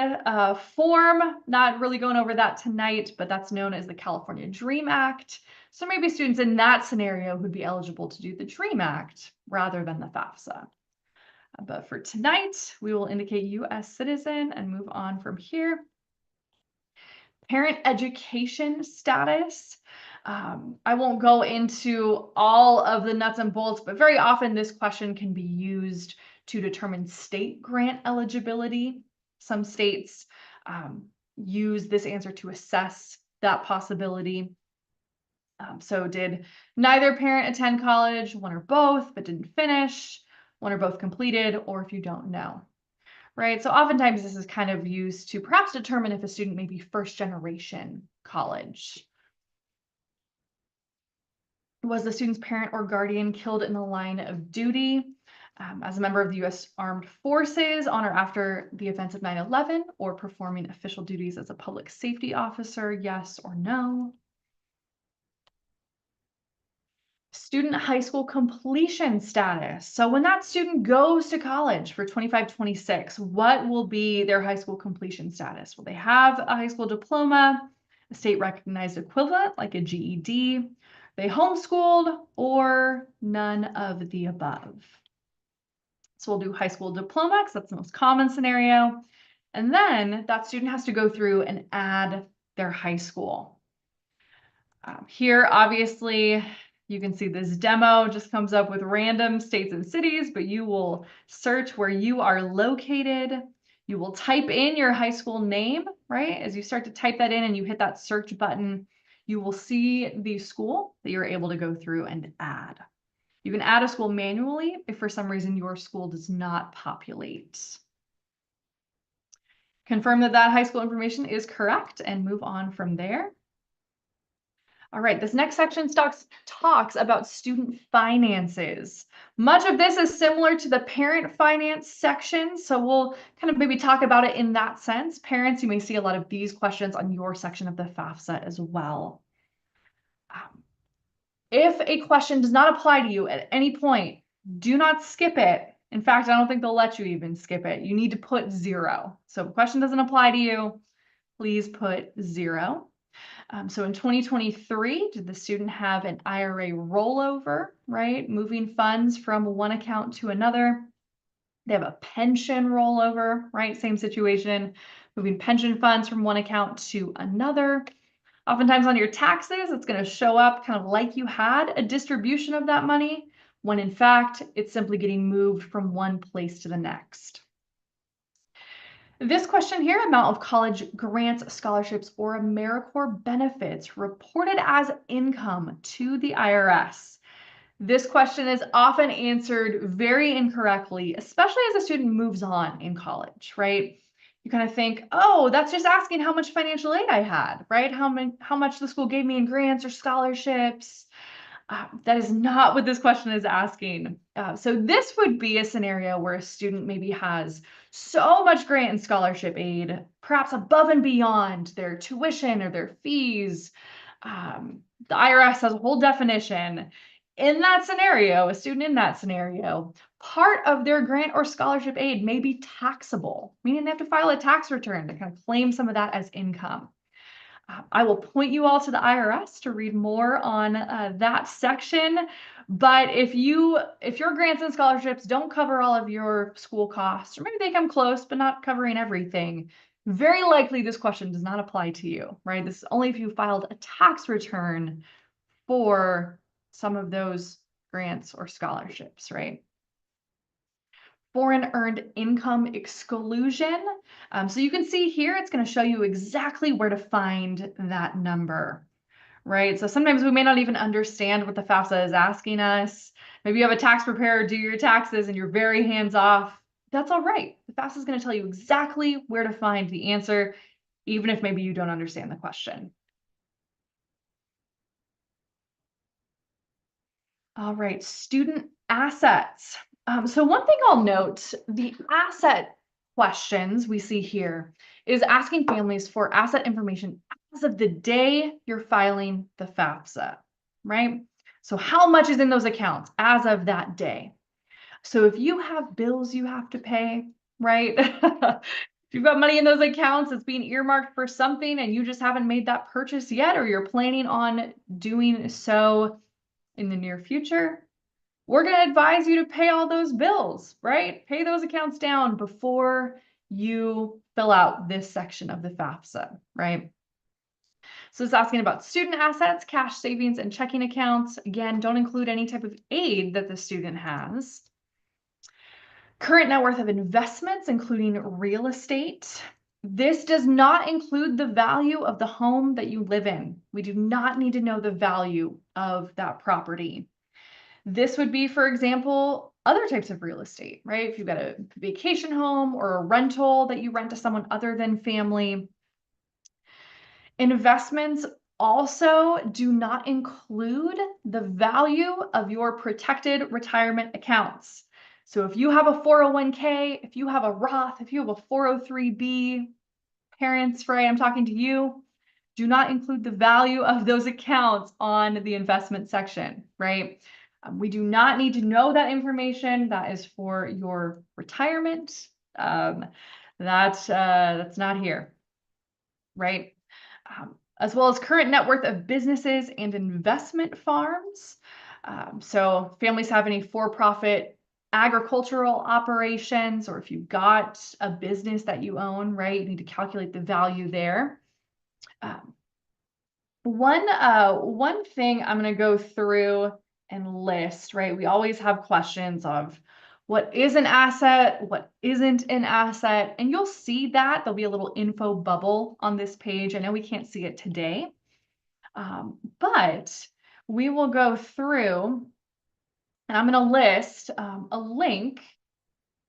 form, not really going over that tonight, but that's known as the California DREAM Act. So maybe students in that scenario would be eligible to do the DREAM Act rather than the FAFSA. But for tonight, we will indicate U.S. citizen and move on from here. Parent education status. I won't go into all of the nuts and bolts, but very often this question can be used to determine state grant eligibility. Some states use this answer to assess that possibility. So did neither parent attend college, one or both, but didn't finish, one or both completed, or if you don't know, right? So oftentimes this is kind of used to perhaps determine if a student may be first generation college. Was the student's parent or guardian killed in the line of duty? As a member of the U.S. Armed Forces on or after the events of 9/11, or performing official duties as a public safety officer, yes or no? Student high school completion status. So when that student goes to college for 25-26, what will be their high school completion status? Will they have a high school diploma, a state recognized equivalent like a GED? They homeschooled, or none of the above? So we'll do high school diploma because that's the most common scenario. And then that student has to go through and add their high school. Here, obviously, you can see this demo just comes up with random states and cities, but you will search where you are located. You will type in your high school name, right? As you start to type that in and you hit that search button, you will see the school that you're able to go through and add. You can add a school manually if for some reason your school does not populate. Confirm that that high school information is correct and move on from there. All right, this next section talks about student finances. Much of this is similar to the parent finance section, so we'll kind of maybe talk about it in that sense. Parents, you may see a lot of these questions on your section of the FAFSA as well. If a question does not apply to you at any point, do not skip it. In fact, I don't think they'll let you even skip it. You need to put 0. So if a question doesn't apply to you, please put 0. So in 2023, did the student have an IRA rollover, right? Moving funds from one account to another. They have a pension rollover, right? Same situation, moving pension funds from one account to another. Oftentimes on your taxes, it's going to show up kind of like you had a distribution of that money, when in fact, it's simply getting moved from one place to the next. This question here, amount of college grants, scholarships, or AmeriCorps benefits reported as income to the IRS. This question is often answered very incorrectly, especially as a student moves on in college, right? You kind of think, oh, that's just asking how much financial aid I had, right? How much the school gave me in grants or scholarships. That is not what this question is asking. So this would be a scenario where a student maybe has so much grant and scholarship aid, perhaps above and beyond their tuition or their fees. The IRS has a whole definition. In that scenario, a student in that scenario, part of their grant or scholarship aid may be taxable, meaning they have to file a tax return to kind of claim some of that as income. I will point you all to the IRS to read more on that section. But if your grants and scholarships don't cover all of your school costs, or maybe they come close, but not covering everything, very likely this question does not apply to you, right? This is only if you filed a tax return for some of those grants or scholarships, right? Foreign earned income exclusion. So you can see here, it's going to show you exactly where to find that number, right? So sometimes we may not even understand what the FAFSA is asking us. Maybe you have a tax preparer do your taxes and you're very hands off. That's all right. The FAFSA is going to tell you exactly where to find the answer, even if maybe you don't understand the question. All right, student assets. So one thing I'll note, the asset questions we see here is asking families for asset information as of the day you're filing the FAFSA, right? So how much is in those accounts as of that day? So if you have bills you have to pay, right? If you've got money in those accounts that's being earmarked for something and you just haven't made that purchase yet, or you're planning on doing so in the near future, we're going to advise you to pay all those bills, right? Pay those accounts down before you fill out this section of the FAFSA, right? So it's asking about student assets, cash savings, and checking accounts. Again, don't include any type of aid that the student has. Current net worth of investments, including real estate. This does not include the value of the home that you live in. We do not need to know the value of that property. This would be, for example, other types of real estate, right? If you've got a vacation home or a rental that you rent to someone other than family. Investments also do not include the value of your protected retirement accounts. So if you have a 401k, if you have a Roth, if you have a 403b, parents, right, I'm talking to you, do not include the value of those accounts on the investment section, right? We do not need to know that information. That is for your retirement. That's not here, right? As well as current net worth of businesses and investment farms. So families have any for-profit agricultural operations, or if you've got a business that you own, right, you need to calculate the value there. Um, one thing I'm going to go through and list, right? We always have questions of what is an asset, what isn't an asset, and you'll see that there'll be a little info bubble on this page. I know we can't see it today, but we will go through and I'm going to list a link,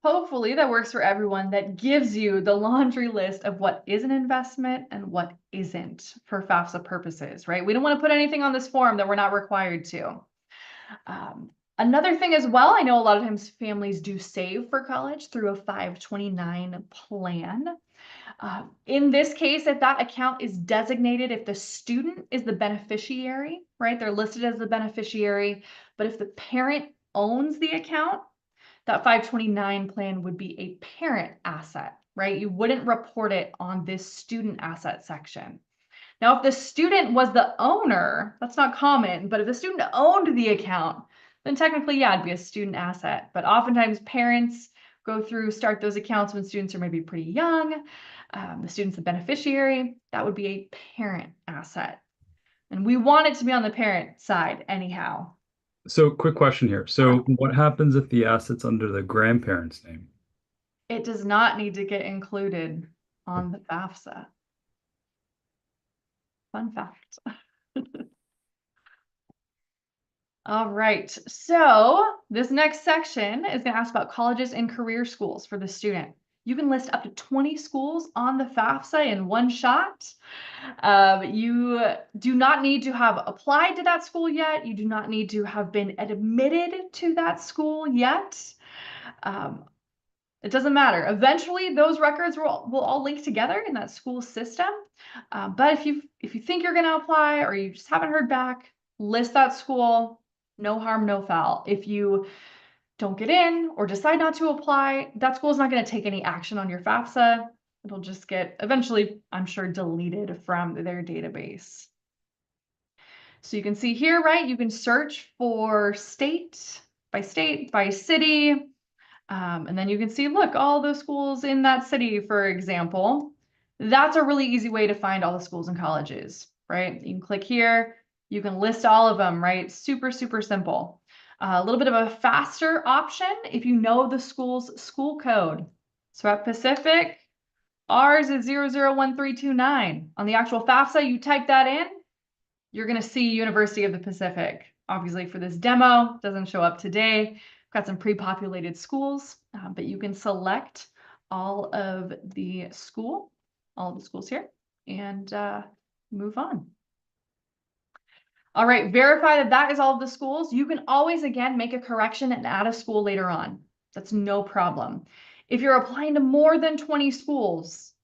hopefully that works for everyone, that gives you the laundry list of what is an investment and what isn't for FAFSA purposes, right? We don't want to put anything on this form that we're not required to. Another thing as well, I know a lot of times families do save for college through a 529 plan. In this case, if that account is designated, if the student is the beneficiary, right? They're listed as the beneficiary, but if the parent owns the account, that 529 plan would be a parent asset, right? You wouldn't report it on this student asset section. Now, if the student was the owner, that's not common, but if the student owned the account, then technically, yeah, it'd be a student asset. But oftentimes parents go through, start those accounts when students are maybe pretty young. The student's the beneficiary, that would be a parent asset. And we want it to be on the parent side anyhow. So, quick question here. So, what happens if the asset's under the grandparent's name? It does not need to get included on the FAFSA. Fun fact. All right, so this next section is going to ask about colleges and career schools for the student. You can list up to 20 schools on the FAFSA in one shot. You do not need to have applied to that school yet. You do not need to have been admitted to that school yet. It doesn't matter. Eventually, those records will all link together in that school system. But if you think you're going to apply or you just haven't heard back, list that school. No harm, no foul. If you don't get in or decide not to apply, that school is not going to take any action on your FAFSA. It'll just get eventually, I'm sure, deleted from their database. So you can see here, right? You can search for state, by city. And then you can see, look, all the schools in that city, for example. That's a really easy way to find all the schools and colleges, right? You can click here. You can list all of them, right? Super, super simple. A little bit of a faster option if you know the school's school code. So at Pacific, ours is 001329. On the actual FAFSA, you type that in, you're going to see University of the Pacific. Obviously for this demo, doesn't show up today. Got some pre-populated schools, but you can select all of the schools here and move on. All right, verify that that is all of the schools. You can always, again, make a correction and add a school later on. That's no problem. If you're applying to more than 20 schools,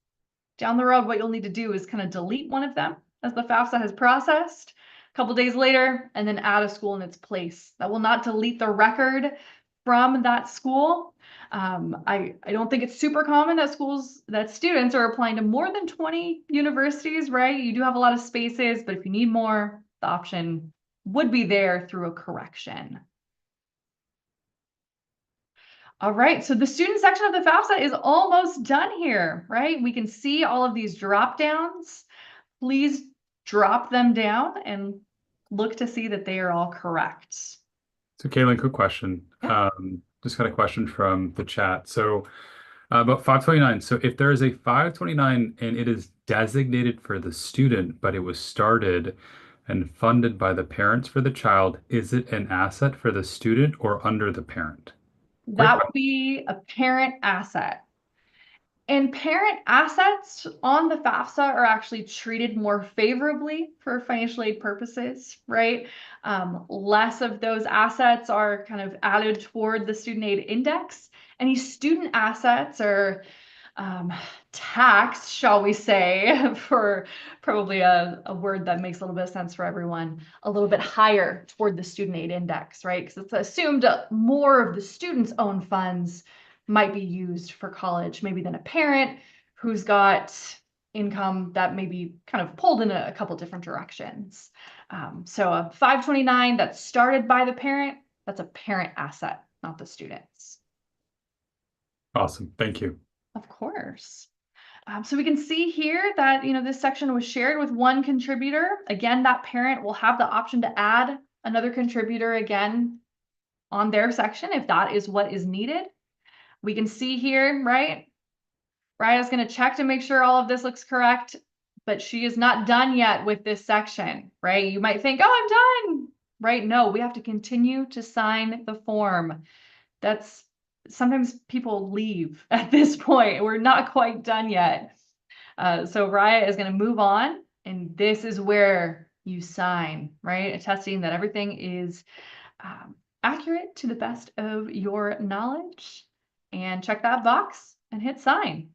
down the road, what you'll need to do is kind of delete one of them as the FAFSA has processed a couple days later, and then add a school in its place. That will not delete the record from that school. I don't think it's super common that students are applying to more than 20 universities, right? You do have a lot of spaces, but if you need more, the option would be there through a correction. All right, so the student section of the FAFSA is almost done here, right? We can see all of these drop downs. Please drop them down and look to see that they are all correct. So, Caitlin, quick question. Yeah. Just got a question from the chat. So, about 529. So, if there is a 529 and it is designated for the student, but it was started and funded by the parents for the child, is it an asset for the student or under the parent? Great That would be a parent asset. And parent assets on the FAFSA are actually treated more favorably for financial aid purposes, right? Less of those assets are kind of added toward the student aid index. Any student assets are taxed, shall we say, for probably a word that makes a little bit of sense for everyone, a little bit higher toward the student aid index, right? Because it's assumed more of the student's own funds might be used for college, maybe than a parent who's got income that may be kind of pulled in a couple different directions. So a 529 that's started by the parent, that's a parent asset, not the student's. Awesome. Thank you. Of course. So we can see here that, this section was shared with one contributor. Again, that parent will have the option to add another contributor again on their section if that is what is needed. We can see here, right? Raya's going to check to make sure all of this looks correct, but she is not done yet with this section, right? You might think, oh, I'm done, right? No, we have to continue to sign the form. That's sometimes people leave at this point. We're not quite done yet. So Raya is going to move on, and this is where you sign, right? Attesting that everything is accurate to the best of your knowledge, and check that box and hit sign.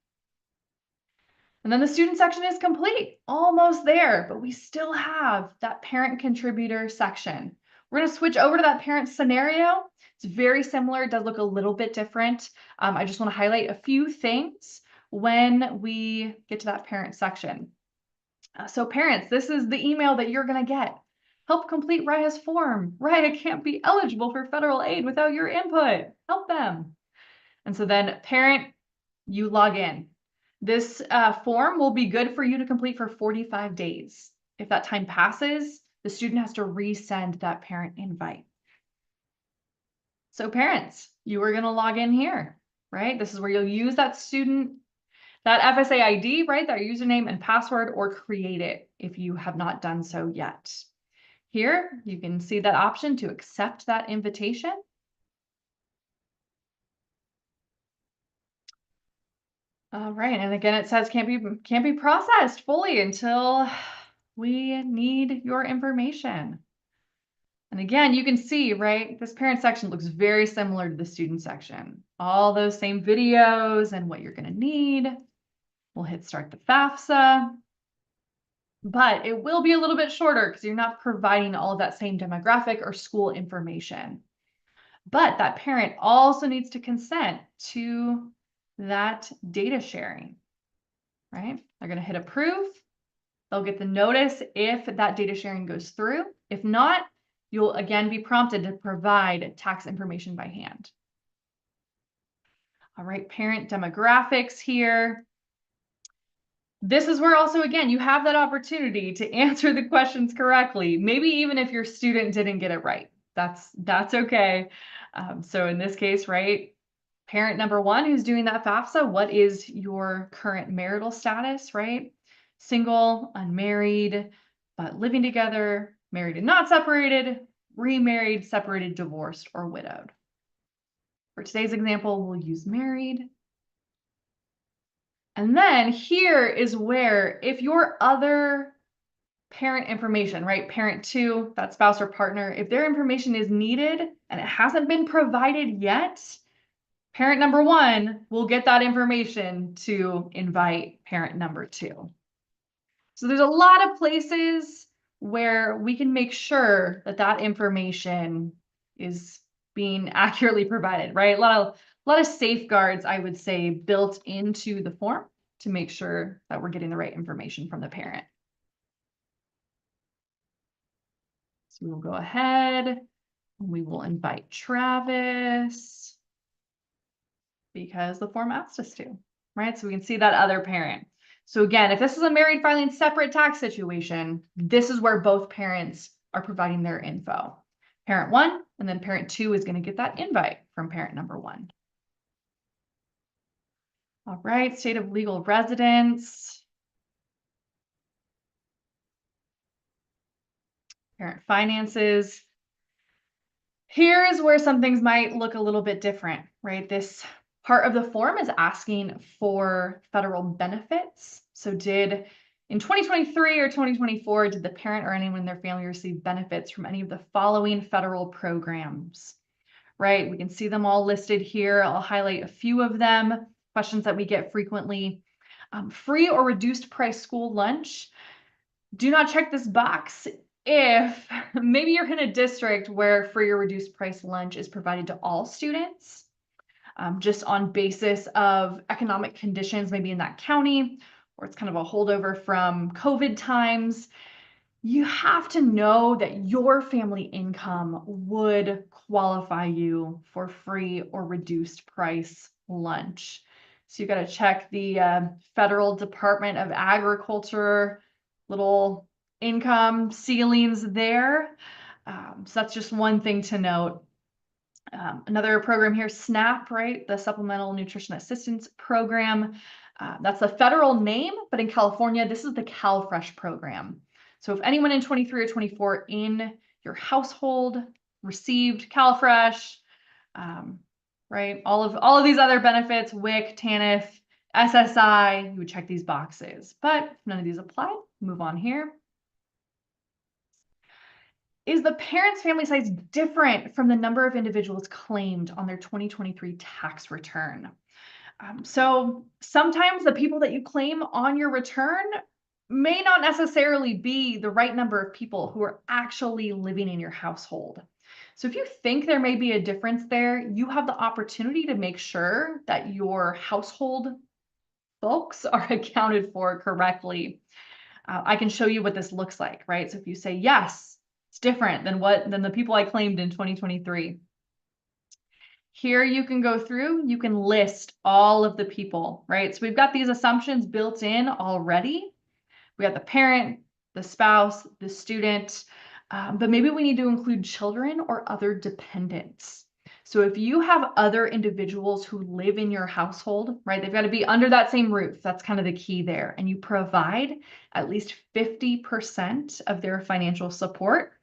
And then the student section is complete, almost there, but we still have that parent contributor section. We're going to switch over to that parent scenario. It's very similar. It does look a little bit different. I just want to highlight a few things when we get to that parent section. So parents, this is the email that you're going to get. Help complete Raya's form. Raya can't be eligible for federal aid without your input. Help them. And so then parent, you log in. This form will be good for you to complete for 45 days. If that time passes, the student has to resend that parent invite. So parents, you are going to log in here, right? This is where you'll use that FSA ID, right? That username and password, or create it if you have not done so yet. Here, you can see that option to accept that invitation. All right, and again, it says can't be processed fully until we need your information. And again, you can see, right, this parent section looks very similar to the student section. All those same videos and what you're going to need. We'll hit start the FAFSA, but it will be a little bit shorter because you're not providing all of that same demographic or school information. But that parent also needs to consent to that data sharing, right? They're going to hit approve. They'll get the notice if that data sharing goes through. If not, you'll again be prompted to provide tax information by hand. All right, parent demographics here. This is where also, again, you have that opportunity to answer the questions correctly. Maybe even if your student didn't get it right, that's okay. So in this case, right, parent number one who's doing that FAFSA, what is your current marital status, right? Single, unmarried, but living together, married and not separated, remarried, separated, divorced, or widowed. For today's example, we'll use married. And then here is where, if your other parent information, right, parent two, that spouse or partner, if their information is needed and it hasn't been provided yet, parent number one will get that information to invite parent number two. So there's a lot of places where we can make sure that that information is being accurately provided, right? A lot of safeguards, I would say, built into the form to make sure that we're getting the right information from the parent. So we will go ahead and we will invite Travis because the form asked us to, right? So we can see that other parent. So again, if this is a married filing separate tax situation, this is where both parents are providing their info. Parent one, and then parent two is going to get that invite from parent number one. All right, state of legal residence. Parent finances. Here is where some things might look a little bit different, right? This Part of the form is asking for federal benefits. So in 2023 or 2024, did the parent or anyone in their family receive benefits from any of the following federal programs? Right, we can see them all listed here. I'll highlight a few of them, questions that we get frequently. Free or reduced price school lunch. Do not check this box if maybe you're in a district where free or reduced price lunch is provided to all students, just on basis of economic conditions, maybe in that county, or it's kind of a holdover from COVID times. You have to know that your family income would qualify you for free or reduced price lunch. So you got to check the Federal Department of Agriculture little income ceilings there. So that's just one thing to note. Another program here, SNAP, right? The Supplemental Nutrition Assistance Program. That's the federal name, but in California, this is the CalFresh program. So if anyone in 23 or 24 in your household received CalFresh, right? All of these other benefits, WIC, TANF, SSI, you would check these boxes, but if none of these apply, move on here. Is the parent's family size different from the number of individuals claimed on their 2023 tax return? So sometimes the people that you claim on your return may not necessarily be the right number of people who are actually living in your household. So if you think there may be a difference there, you have the opportunity to make sure that your household folks are accounted for correctly. I can show you what this looks like, right? So if you say, yes, it's different than the people I claimed in 2023. Here you can go through, you can list all of the people, right? So we've got these assumptions built in already. We have the parent, the spouse, the student, but maybe we need to include children or other dependents. So if you have other individuals who live in your household, right, they've got to be under that same roof. That's kind of the key there. And you provide at least 50% of their financial support,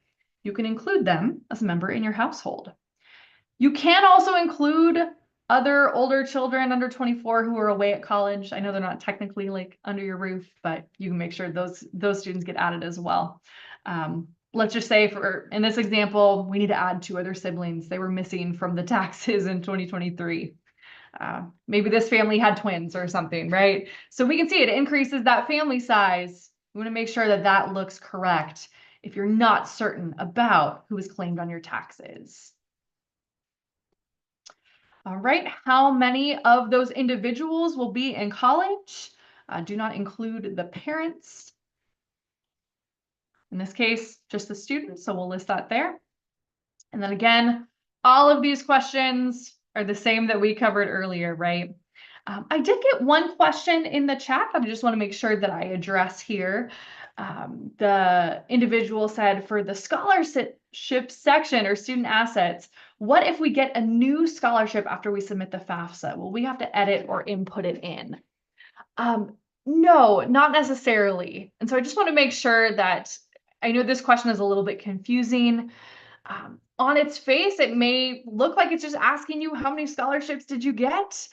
you can include them as a member in your household. You can also include other older children under 24 who are away at college. I know they're not technically like under your roof, but you can make sure those students get added as well. Let's just say in this example, we need to add 2 other siblings. They were missing from the taxes in 2023. Maybe this family had twins or something, right? So we can see it increases that family size. We want to make sure that that looks correct if you're not certain about who is claimed on your taxes. All right, how many of those individuals will be in college? Do not include the parents. In this case, just the students, so we'll list that there. And then again, all of these questions are the same that we covered earlier, right? I did get one question in the chat that I just want to make sure that I address here. The individual said for the scholarship section or student assets, what if we get a new scholarship after we submit the FAFSA? Will we have to edit or input it in? No, not necessarily. And so I just want to make sure that I know this question is a little bit confusing. On its face, it may look like it's just asking you how many scholarships did you get,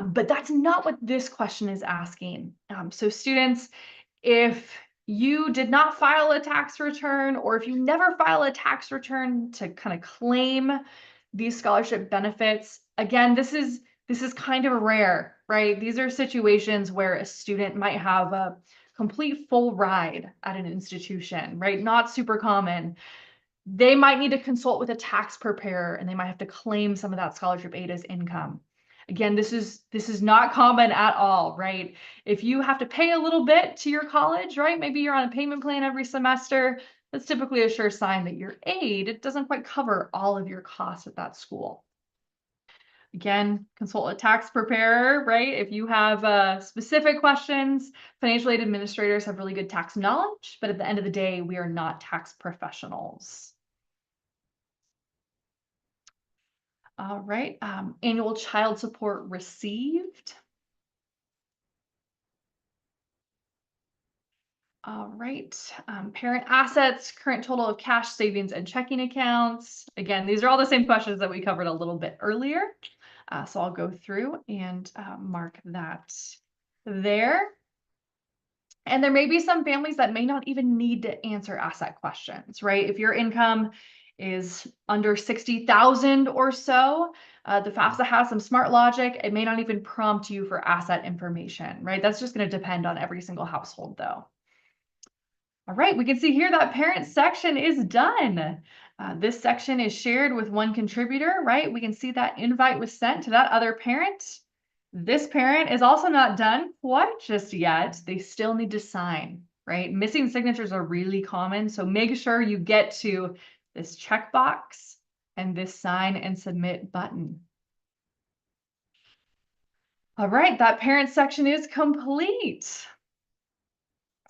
but that's not what this question is asking. So students, if you did not file a tax return, or if you never file a tax return to kind of claim these scholarship benefits, again, this is kind of rare, right? These are situations where a student might have a complete full ride at an institution, right? Not super common. They might need to consult with a tax preparer and they might have to claim some of that scholarship aid as income. Again, this is not common at all, right? If you have to pay a little bit to your college, right? Maybe you're on a payment plan every semester. That's typically a sure sign that your aid doesn't quite cover all of your costs at that school. Again, consult a tax preparer, right? If you have specific questions, financial aid administrators have really good tax knowledge, but at the end of the day, we are not tax professionals. All right, annual child support received. All right, parent assets, current total of cash, savings, and checking accounts. Again, these are all the same questions that we covered a little bit earlier. So I'll go through and mark that there. And there may be some families that may not even need to answer asset questions, right? If your income is under 60,000 or so, the FAFSA has some smart logic. It may not even prompt you for asset information, right? That's just going to depend on every single household though. All right, we can see here that parent section is done. This section is shared with one contributor, right? We can see that invite was sent to that other parent. This parent is also not done quite just yet. They still need to sign, right? Missing signatures are really common, so make sure you get to this checkbox and this sign and submit button. All right, that parent section is complete.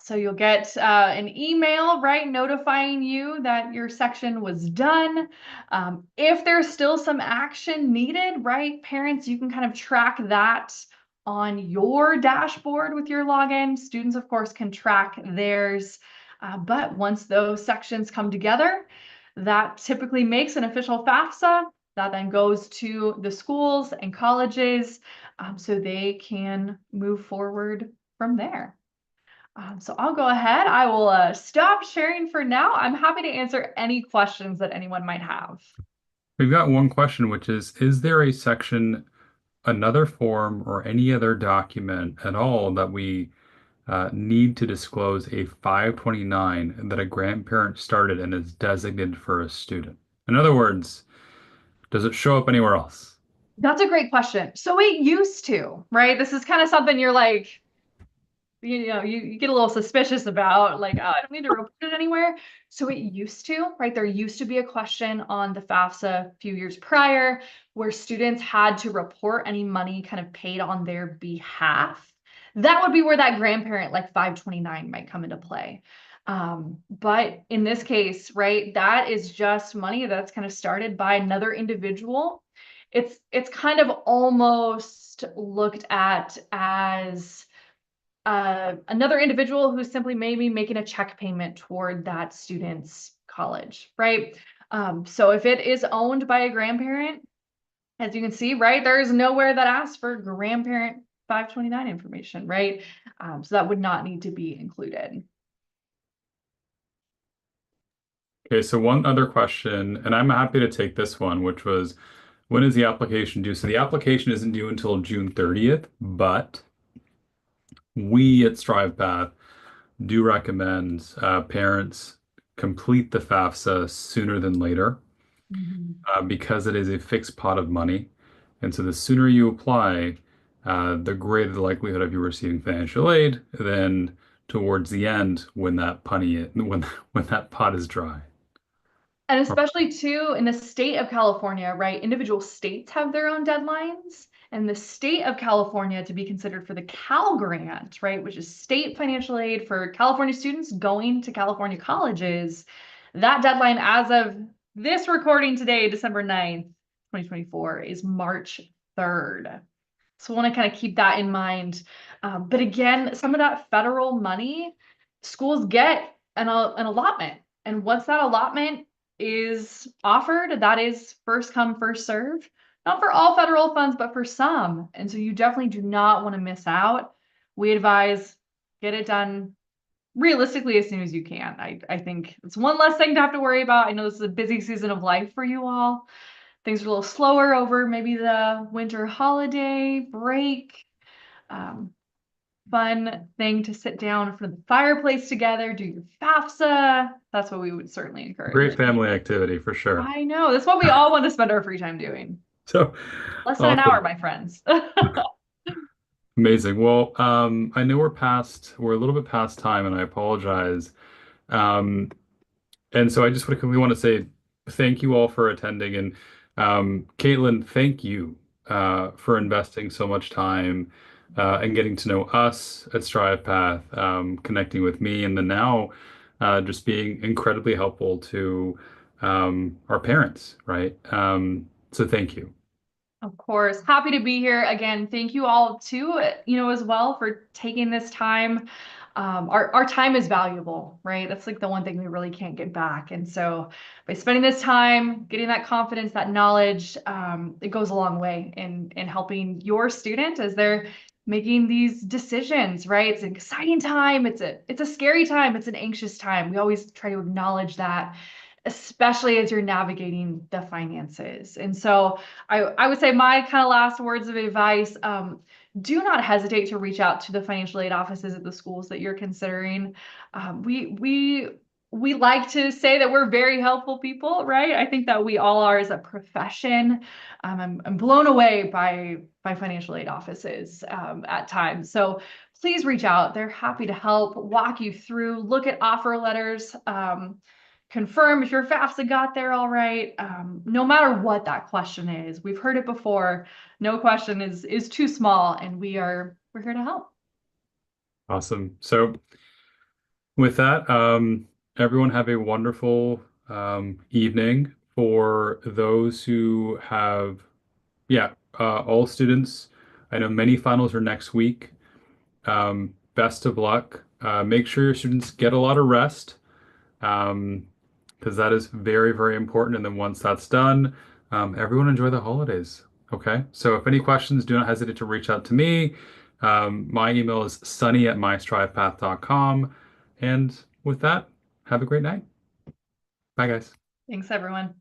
So you'll get an email, right, notifying you that your section was done. If there's still some action needed, right, parents, you can kind of track that on your dashboard with your login. Students, of course, can track theirs. But once those sections come together, that typically makes an official FAFSA. That then goes to the schools and colleges so they can move forward from there. So I'll go ahead. I will stop sharing for now. I'm happy to answer any questions that anyone might have. We've got one question, which is there a section, another form, or any other document at all that we need to disclose a 529 that a grandparent started and is designated for a student? In other words, does it show up anywhere else? That's a great question. So it used to, right? This is kind of something you're like, you get a little suspicious about, like, oh, I don't need to report it anywhere. So it used to, right? There used to be a question on the FAFSA a few years prior where students had to report any money kind of paid on their behalf. That would be where that grandparent, like 529, might come into play. But in this case, right, that is just money that's kind of started by another individual. It's kind of almost looked at as another individual who's simply maybe making a check payment toward that student's college, right? So if it is owned by a grandparent, as you can see, right, there is nowhere that asks for grandparent 529 information, right? So that would not need to be included. Okay, so one other question, and I'm happy to take this one, which was when is the application due? So the application isn't due until June 30th, but we at StrivePath do recommend parents complete the FAFSA sooner than later Mhm. because it is a fixed pot of money. And so the sooner you apply, the greater the likelihood of you receiving financial aid than towards the end when that when that pot is dry. And especially too in the state of California, right? Individual states have their own deadlines. And the state of California to be considered for the Cal Grant, right, which is state financial aid for California students going to California colleges, that deadline as of this recording today, December 9th, 2024, is March 3rd. So I want to kind of keep that in mind. But again, some of that federal money, schools get an allotment. And once that allotment is offered, that is first come, first serve. Not for all federal funds, but for some. And so you definitely do not want to miss out. We advise get it done realistically as soon as you can. I think it's one less thing to have to worry about. I know this is a busy season of life for you all. Things are a little slower over maybe the winter holiday break. Um, Fun thing to sit down in front of the fireplace together, do your FAFSA. That's what we would certainly encourage. Great family activity for sure. I know. That's what we all want to spend our free time doing. So Less than an hour, awesome. my friends. Amazing. Well, I know we're a little bit past time and I apologize. Um, And so I just would quickly want to say thank you all for attending. And Caitlin, thank you for investing so much time and getting to know us at StrivePath, connecting with me, and then now just being incredibly helpful to our parents, right? So thank you. Of course, happy to be here again. Thank you all too, as well for taking this time. our time is valuable, right? That's like the one thing we really can't get back. And so by spending this time, getting that confidence, that knowledge, it goes a long way in helping your student as they're making these decisions, right? It's an exciting time. It's a scary time. It's an anxious time. We always try to acknowledge that, especially as you're navigating the finances. And so I would say my kind of last words of advice, do not hesitate to reach out to the financial aid offices at the schools that you're considering. We like to say that we're very helpful people, right? I think that we all are as a profession. I'm blown away by financial aid offices at times. So please reach out. They're happy to help, walk you through, look at offer letters. Confirm if your FAFSA got there all right. No matter what that question is, we've heard it before. No question is too small, and we're here to help. Awesome. So with that, everyone have a wonderful evening. For those who have, yeah, all students, I know many finals are next week. Best of luck. Make sure your students get a lot of rest, because that is very, very important. And then once that's done, everyone enjoy the holidays. Okay. So if any questions, do not hesitate to reach out to me. My email is sunny@mystrivepath.com. And with that, have a great night. Bye, guys. Thanks, everyone.